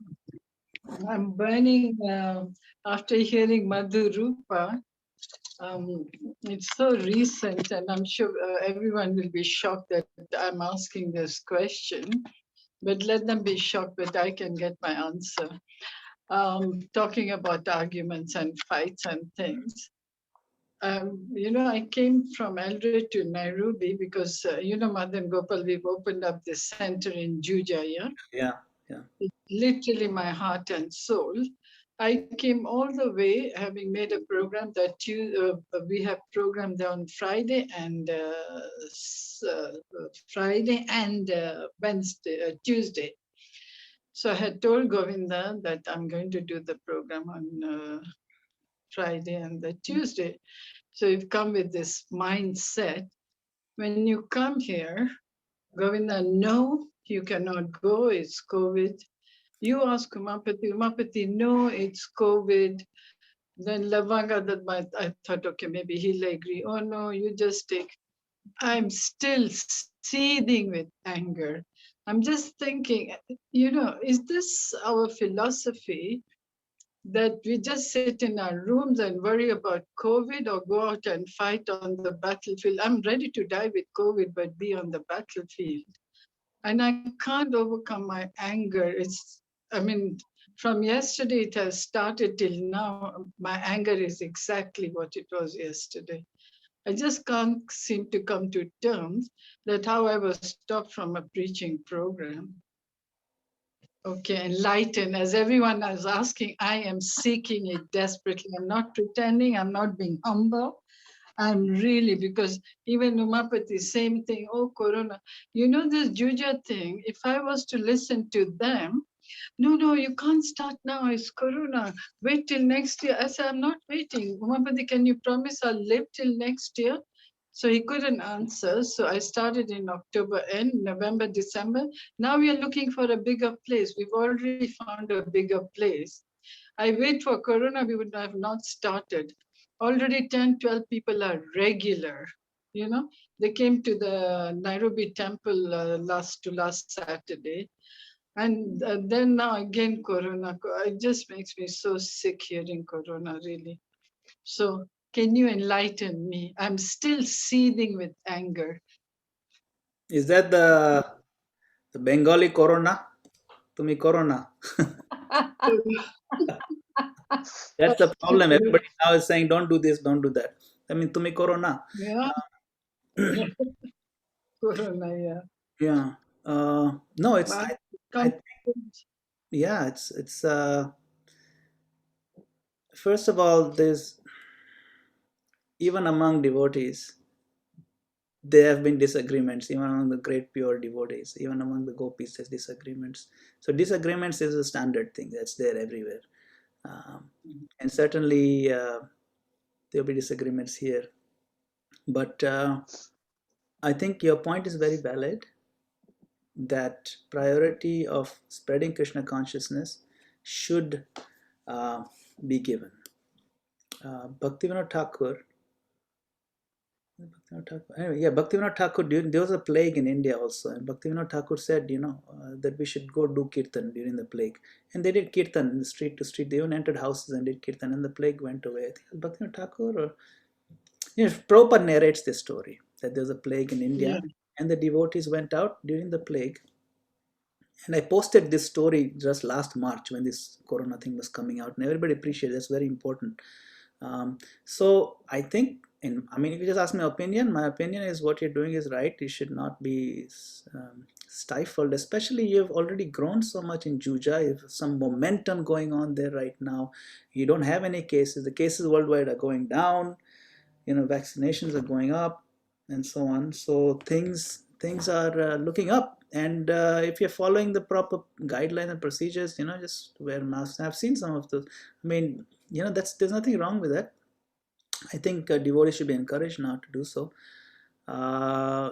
I'm burning after hearing Madhu Rupa. It's so recent, and I'm sure everyone will be shocked that I'm asking this question. But let them be shocked that I can get my answer. Talking about arguments and fights and things. I came from Eldred to Nairobi because, Madan Gopal, we've opened up this center in Juja, Yeah. It's literally my heart and soul. I came all the way, having made a program that we have programmed on Friday and Wednesday, Tuesday. So I had told Govinda that I'm going to do the program on Friday and the Tuesday. So you've come with this mindset. when you come here, Govinda, no, you cannot go, it's COVID. You ask Umapati, no, it's COVID. Then Lavanga, I thought, okay, maybe he'll agree. Oh no, you just take. I'm still seething with anger. I'm just thinking, is this our philosophy that we just sit in our rooms and worry about COVID or go out and fight on the battlefield? I'm ready to die with COVID, but be on the battlefield. And I can't overcome my anger. From yesterday it has started till now, my anger is exactly what it was yesterday. I just can't seem to come to terms that how I was stopped from a preaching program. Okay, enlighten. As everyone is asking, I am seeking it desperately. I'm not pretending, I'm not being humble. I'm really, because even Umapati, same thing, oh, Corona. You know this Juja thing, if I was to listen to them, no, you can't start now, it's Corona. Wait till next year. I said, I'm not waiting. Umapati, can you promise I'll live till next year? So he couldn't answer. So I started in October end, November, December. Now we are looking for a bigger place. We've already found a bigger place. I wait for Corona, we would have not started. Already 10, 12 people are regular. They came to the Nairobi temple last Saturday. And then now again, Corona. It just makes me so sick hearing Corona, really. So can you enlighten me? I'm still seething with anger. Is that the Bengali Corona? Tumi Corona. That's the problem. Everybody now is saying, don't do this, don't do that. I mean, Tumi Corona. Yeah. Corona, yeah. Yeah. No, it's, But I think, yeah, it's, first of all, there's, even among devotees, there have been disagreements, even among the great pure devotees, even among the gopis, there's disagreements. So disagreements is a standard thing that's there everywhere. And certainly there'll be disagreements here. But I think your point is very valid, that priority of spreading Krishna consciousness should be given. Bhaktivinoda Thakur, Bhaktivinoda Thakur, there was a plague in India also, and Bhaktivinoda Thakur said, that we should go do kirtan during the plague. And they did kirtan in the street to street. They even entered houses and did kirtan, and the plague went away. I think it was Bhaktivinoda Thakur, or Prabhupada narrates this story, that there was a plague in India, and the devotees went out during the plague. And I posted this story just last March when this Corona thing was coming out, and everybody appreciated it. That's very important. So I think, if you just ask my opinion is what you're doing is right. You should not be stifled, especially you've already grown so much in Juja. You have some momentum going on there right now. You don't have any cases. The cases worldwide are going down. Vaccinations are going up, and so on. So things are looking up. And if you're following the proper guidelines and procedures, just wear masks. I've seen some of those. There's nothing wrong with that. I think devotees should be encouraged now to do so.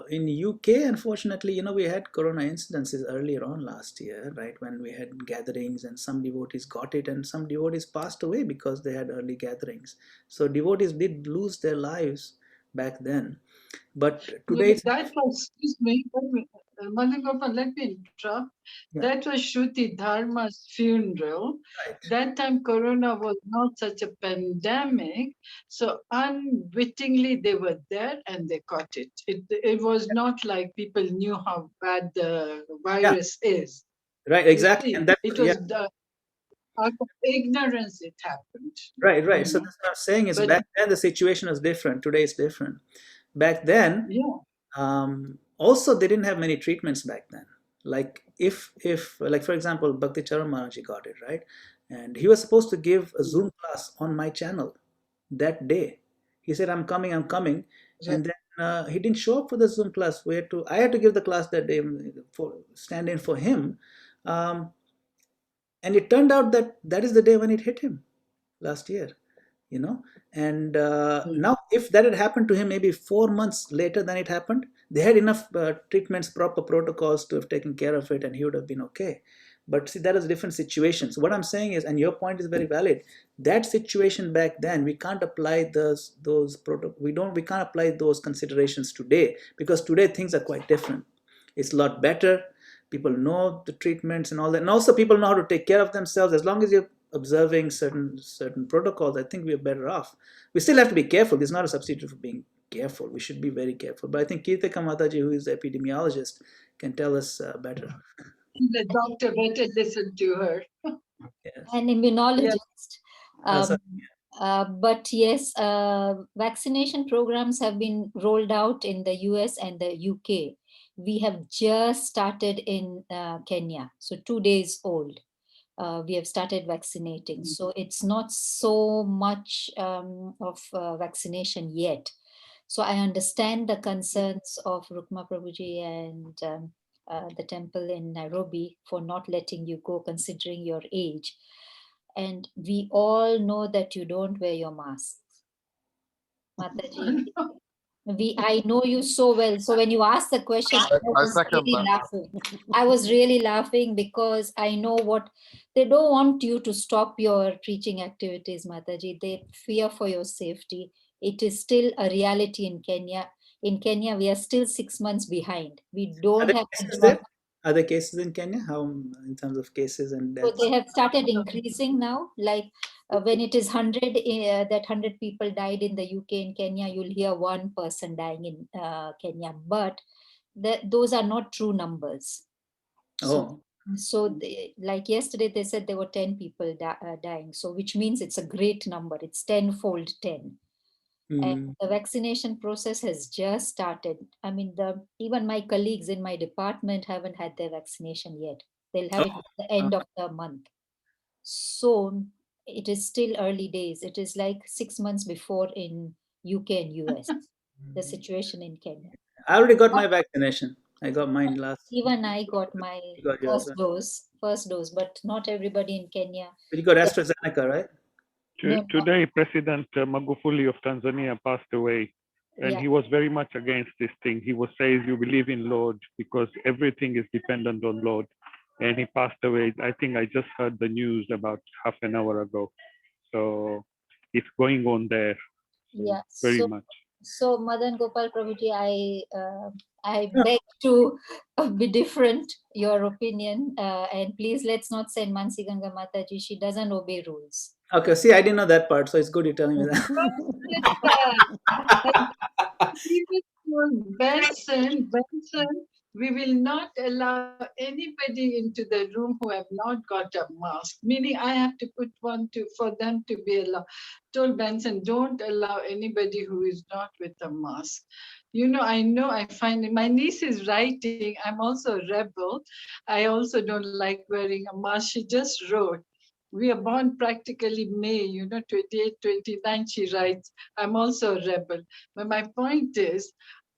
In UK, unfortunately, we had corona incidences earlier on last year, right, when we had gatherings, and some devotees got it, and some devotees passed away because they had early gatherings. So devotees did lose their lives back then. But today, that was, excuse me, Madan Gopal, let me interrupt. Yeah. That was Shruti Dharma's funeral. Right. That time Corona was not such a pandemic. So unwittingly they were there and they caught it. It was not like people knew how bad the virus is. Right, exactly. And that, it was out of ignorance it happened. Right. So that's what I'm saying is, back then the situation was different. Today it's different. Back then, also they didn't have many treatments back then. Like if like for example, Bhakti Charan Maharaj got it, right? And he was supposed to give a Zoom class on my channel that day. He said, I'm coming. And then he didn't show up for the Zoom class. I had to give the class that day, stand in for him. And it turned out that is the day when it hit him last year. you know. And now if that had happened to him maybe 4 months later than it happened, they had enough treatments, proper protocols to have taken care of it, and he would have been okay. But see, that is a different situation. So what I'm saying is, and your point is very valid, that situation back then, we can't apply we can't apply those considerations today, because today things are quite different. It's a lot better. People know the treatments and all that, and also people know how to take care of themselves. As long as you're observing certain protocols, I think we're better off. We still have to be careful. This is not a substitute for being careful. We should be very careful. But I think Kirtika Mataji, who is the epidemiologist, can tell us better. The doctor better listen to her. Yes. An immunologist. Sorry. But yes, vaccination programs have been rolled out in the US and the UK. We have just started in Kenya, so 2 days old. We have started vaccinating. So it's not so much of vaccination yet. So I understand the concerns of Rukma Prabhuji and the temple in Nairobi for not letting you go considering your age. And we all know that you don't wear your masks. Mataji, I know you so well. So when you asked the question, I was second really that. laughing. I was really laughing because I know what they don't want you to stop your preaching activities, Mataji. They fear for your safety. It is still a reality in Kenya. In Kenya, we are still 6 months behind. We don't have to give up. Are there cases in Kenya? How in terms of cases and So deaths? they have started increasing now. Like when it is 100, that 100 people died in the UK and Kenya, you'll hear one person dying in Kenya. But those are not true numbers. Oh, So like yesterday, they said there were 10 people dying. So which means it's a great number. It's tenfold 10. And the vaccination process has just started. I mean, even my colleagues in my department haven't had their vaccination yet. They'll have it at the end of the month. So it is still early days. It is like 6 months before in UK and US, the situation in Kenya. I already got my vaccination. I got mine last. Even I got my You got yours, first dose, but not everybody in Kenya. but you got AstraZeneca, right? No, Today, President Magufuli of Tanzania passed away, and yeah. he was very much against this thing. He was saying, "You believe in Lord because everything is dependent on Lord," and he passed away. I think I just heard the news about half an hour ago, so it's going on there. So Yeah, very much. So Madan Gopal Prabhuji, I beg to be different your opinion, and please let's not send Mansi Ganga Mataji. She doesn't obey rules. Okay, see, I didn't know that part, so it's good you're telling me that. Benson, we will not allow anybody into the room who have not got a mask. Meaning, I have to put one for them to be allowed. Told Benson, don't allow anybody who is not with a mask. You know, I find it, my niece is writing, I'm also a rebel. I also don't like wearing a mask. She just wrote, we are born practically May, 28, 29, she writes, I'm also a rebel. But my point is,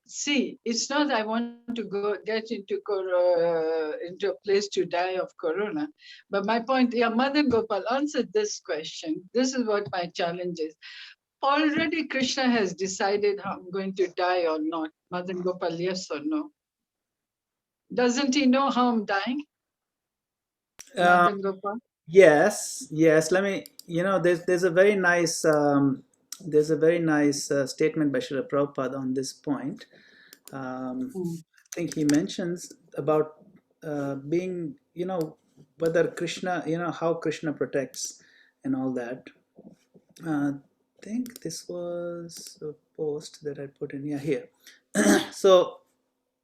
see, it's not I want to get into a place to die of corona. But my point, Madan Gopal answered this question. This is what my challenge is. Already Krishna has decided how I'm going to die or not. Madan Gopal, yes or no? Doesn't he know how I'm dying? Madan Gopal? Yes. Let me. There's a very nice statement by Srila Prabhupada on this point. I think he mentions about being, whether Krishna, how Krishna protects and all that. I think this was a post that I put in here. So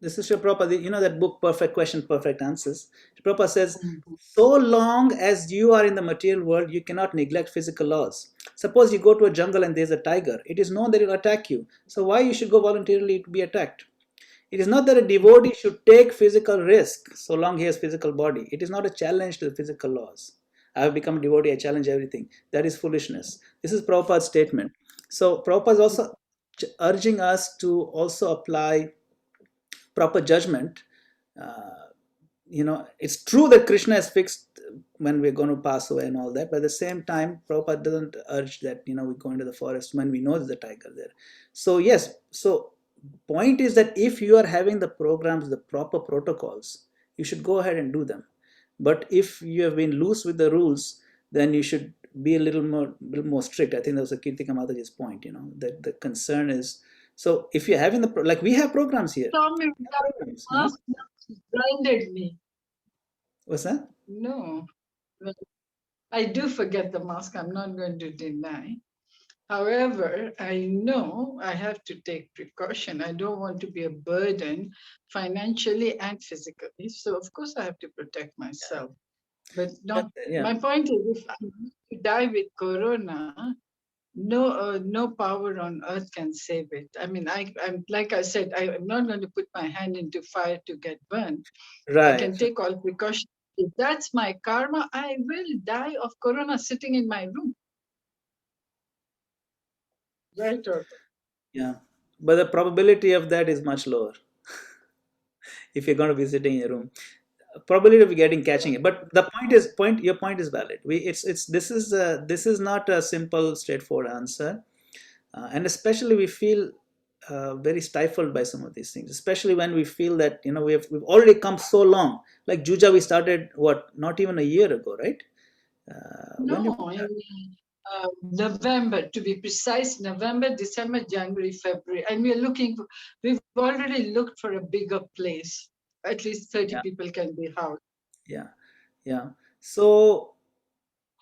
this is Srila Prabhupada, that book, Perfect Question, Perfect Answers. Srila Prabhupada says, so long as you are in the material world, you cannot neglect physical laws. Suppose you go to a jungle and there's a tiger. It is known that it will attack you. So why you should go voluntarily to be attacked? It is not that a devotee should take physical risk so long he has physical body. It is not a challenge to the physical laws. I have become a devotee, I challenge everything. That is foolishness. This is Prabhupada's statement. So Prabhupada is also urging us to also apply proper judgment, it's true that Krishna is fixed when we're going to pass away and all that, but at the same time, Prabhupada doesn't urge that, we go into the forest when we know there's a tiger there. So yes, so point is that if you are having the programs, the proper protocols, you should go ahead and do them. But if you have been loose with the rules, then you should be a little more strict. I think that was a Kirtika Mataji's point, that the concern is, so if you're having like we have programs here. Tommy, Programs, mask blinded me. What's that? No, I do forget the mask. I'm not going to deny. However, I know I have to take precaution. I don't want to be a burden financially and physically. So of course I have to protect myself. But not. Yeah. My point is, if I die with corona, no power on earth can save it. I mean, I'm like I said, I'm not going to put my hand into fire to get burned. Right. I can take all precautions. If that's my karma, I will die of corona sitting in my room. Right or Yeah, but the probability of that is much lower. If you're going to be sitting in your room, probability of catching it. But the your point is valid. This is not a simple, straightforward answer, and especially we feel very stifled by some of these things. Especially when we feel that we've already come so long. Like Juja, we started not even a year ago, right? no, in November, to be precise, November, December, January, February, and we've already looked for a bigger place. At least 30 people can be housed. Yeah. So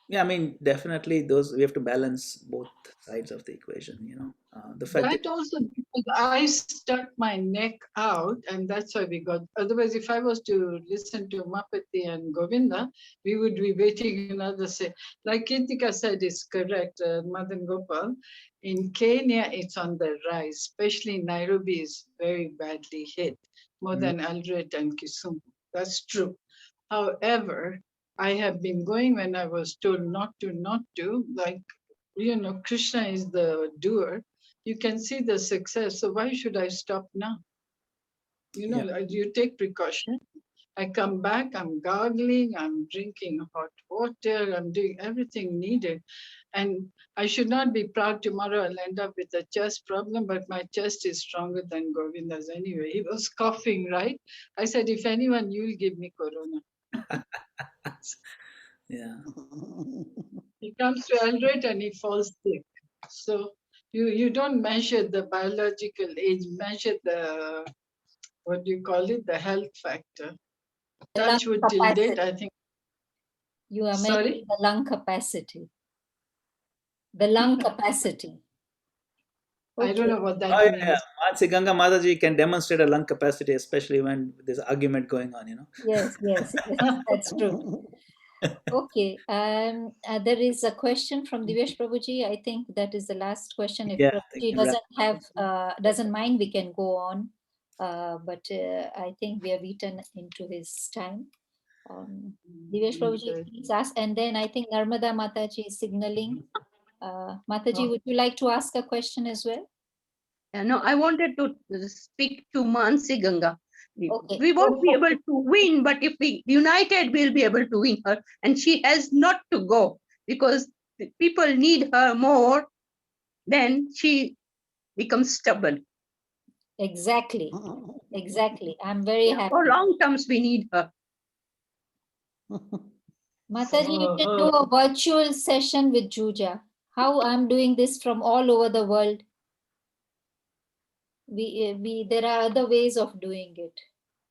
yeah, I mean, definitely we have to balance both sides of the equation. The fact that also, because I stuck my neck out, and that's why we got. Otherwise, if I was to listen to Mapati and Govinda, we would be waiting another say. Like Kirtika said, is correct, Madan Gopal. In Kenya, it's on the rise, especially Nairobi is very badly hit, more than Eldoret and Kisumu. That's true. However, I have been going when I was told not to, like, Krishna is the doer. You can see the success. So why should I stop now? You take precaution. I come back, I'm gargling, I'm drinking hot water, I'm doing everything needed. And I should not be proud tomorrow I'll end up with a chest problem, but my chest is stronger than Govinda's anyway. He was coughing, right? I said, if anyone, you'll give me corona. Yeah. He comes to Eldoret and he falls sick. So you don't measure the biological age, measure the, what do you call it, the health factor. The lung Touch wood till date, capacity. I think. You are Sorry? measuring the lung capacity. The lung capacity. I don't know what that means. Yeah. Mansi Ganga Mataji can demonstrate a lung capacity, especially when there's argument going on, Yes, that's true. Okay, there is a question from Divesh Prabhuji. I think that is the last question. If Prabhuji doesn't mind, we can go on. But I think we have eaten into his time. Divesh Prabhuji, please ask. And then I think Narmada Mataji is signaling. Mataji, would you like to ask a question as well? No, I wanted to speak to Mansi Ganga. Okay. We won't be able to win, but if we united, we'll be able to win her. And she has not to go because people need her more. Then she becomes stubborn. Exactly. I'm very happy. For long terms, we need her. Mataji, you can do a virtual session with Juja. How I'm doing this from all over the world. There are other ways of doing it.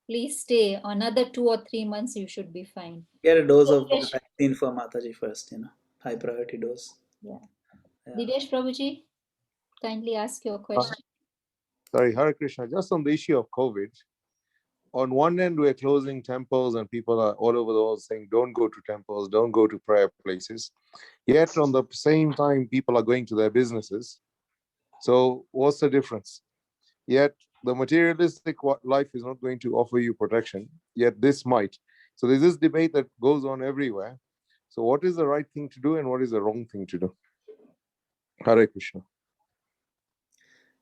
Please stay. Another 2 or 3 months, you should be fine. Get a dose of vaccine for Mataji first, high priority dose. Yeah. Divesh Prabhuji, kindly ask your question. Sorry, Hare Krishna. Just on the issue of COVID, on one end, we're closing temples and people are all over the world saying, don't go to temples, don't go to prayer places. Yet on the same time, people are going to their businesses. So what's the difference? Yet the materialistic life is not going to offer you protection, yet this might. So there's this debate that goes on everywhere. So what is the right thing to do and what is the wrong thing to do? Hare Krishna.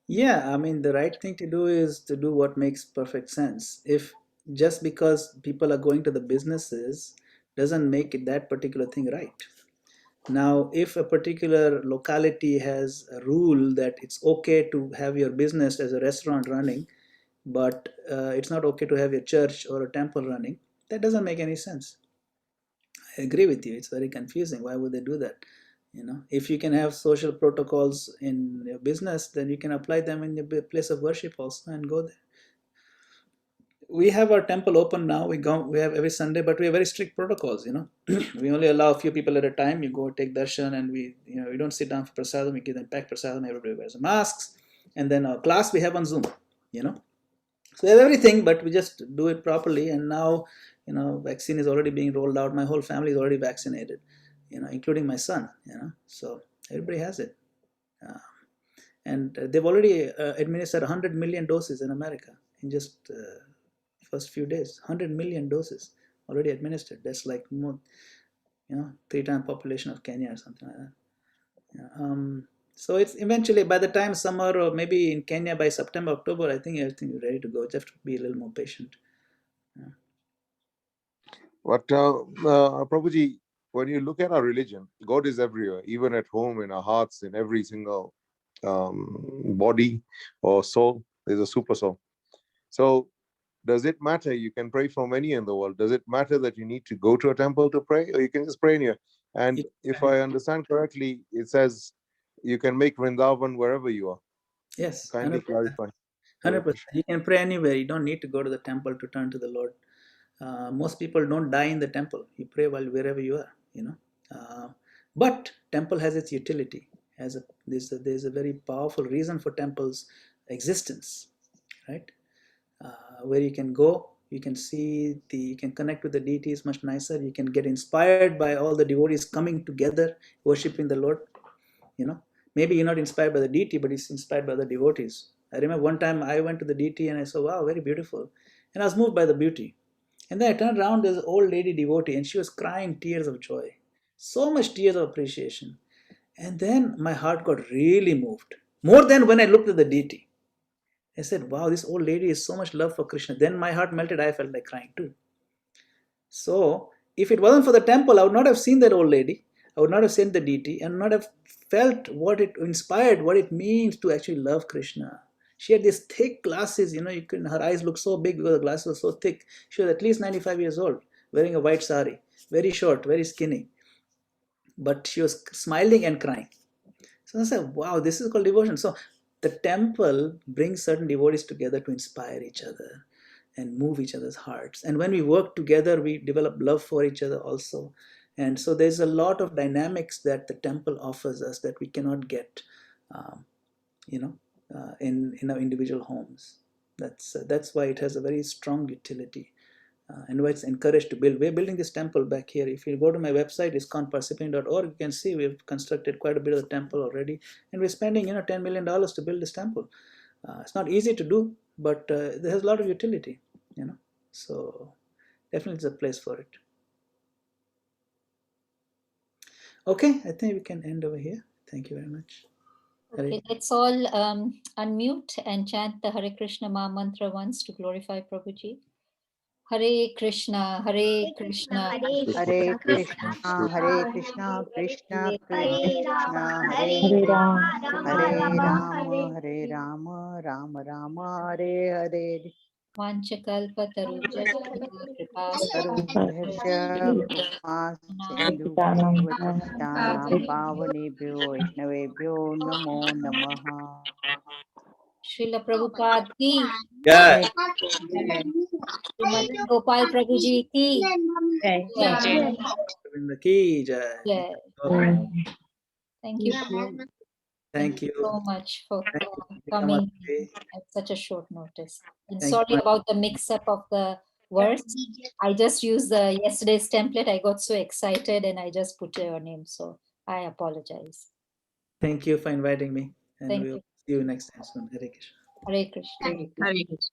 Yeah, I mean, the right thing to do is to do what makes perfect sense. If just because people are going to the businesses doesn't make it that particular thing right. Now, if a particular locality has a rule that it's okay to have your business as a restaurant running, but it's not okay to have your church or a temple running, that doesn't make any sense. I agree with you. It's very confusing. Why would they do that? If you can have social protocols in your business, then you can apply them in your place of worship also and go there. We have our temple open now. We have every Sunday, but we have very strict protocols. We only allow a few people at a time. You go take darshan, and we don't sit down for prasadam. We give them pack prasadam. Everybody wears masks, and then our class we have on Zoom. So we have everything, but we just do it properly. And now, vaccine is already being rolled out. My whole family is already vaccinated, including my son. So everybody has it, and they've already administered 100 million doses in America in just first few days. 100 million doses already administered. That's like more, 3 times population of Kenya or something like that. So it's eventually, by the time summer, or maybe in Kenya by September, October, I think everything is ready to go. Just have to be a little more patient. But Prabhuji, when you look at our religion, God is everywhere, even at home, in our hearts, in every single body or soul. There's a super soul. So does it matter? You can pray from anywhere in the world. Does it matter that you need to go to a temple to pray, or you can just pray anywhere? And if I understand correctly, it says you can make Vrindavan wherever you are. Yes, Kindly 100%. clarify. 100%. You can pray anywhere. You don't need to go to the temple to turn to the Lord. Most people don't die in the temple. You pray while wherever you are. But temple has its utility. There's a very powerful reason for temple's existence, right? Where you can go, you can see you can connect with the deities much nicer. You can get inspired by all the devotees coming together worshiping the Lord. Maybe you're not inspired by the deity, but it's inspired by the devotees. I remember one time I went to the deity and I saw, wow, very beautiful, and I was moved by the beauty. And then I turned around, there's an old lady devotee, and she was crying tears of joy, so much tears of appreciation. And then my heart got really moved, more than when I looked at the deity. I said, wow, this old lady is so much love for Krishna. Then my heart melted. I felt like crying too. So if it wasn't for the temple, I would not have seen that old lady. I would not have seen the deity and not have felt what it inspired, what it means to actually love Krishna. She had these thick glasses, her eyes looked so big because the glasses were so thick. She was at least 95 years old, wearing a white sari, very short, very skinny. But she was smiling and crying. So I said, wow, this is called devotion. So the temple brings certain devotees together to inspire each other and move each other's hearts. And when we work together, we develop love for each other also. And so there's a lot of dynamics that the temple offers us that we cannot get, in our individual homes. That's why it has a very strong utility. And why it's encouraged to build. We're building this temple back here. If you go to my website, iskonparsipping.org, you can see we've constructed quite a bit of the temple already, and we're spending $10 million to build this temple. It's not easy to do, but there has a lot of utility. So definitely it's a place for it. Okay, I think we can end over here. Thank you very much. Okay, let's all unmute and chant the Hare Krishna Maha Mantra once to glorify Prabhuji. Hare Krishna, Hare Krishna, Hare Krishna, Hare Krishna, Krishna Krishna, Hare Hare, Hare Rama, Hare Rama, Rama Rama, Hare Hare. Vanchakalpatarujaya kripa Sarvabhasya Kripa Sindhu Bhagavatam Pavanebhyo Vaishnavebhyo Namo Namaha. Srila Prabhupada ki, Yeah. Madan Gopal Prabhuji ki. Jai. Yeah. Thank you. Thank you So much for Thank you, coming Namaste. at such a short notice. And Thank sorry you. about the mix-up of the verse. I just used the yesterday's template. I got so excited and I just put your name. So I apologize. Thank you for inviting me, and Thank we'll you. see you next time soon. Hare Krishna. Hare Krishna. Hare Krishna.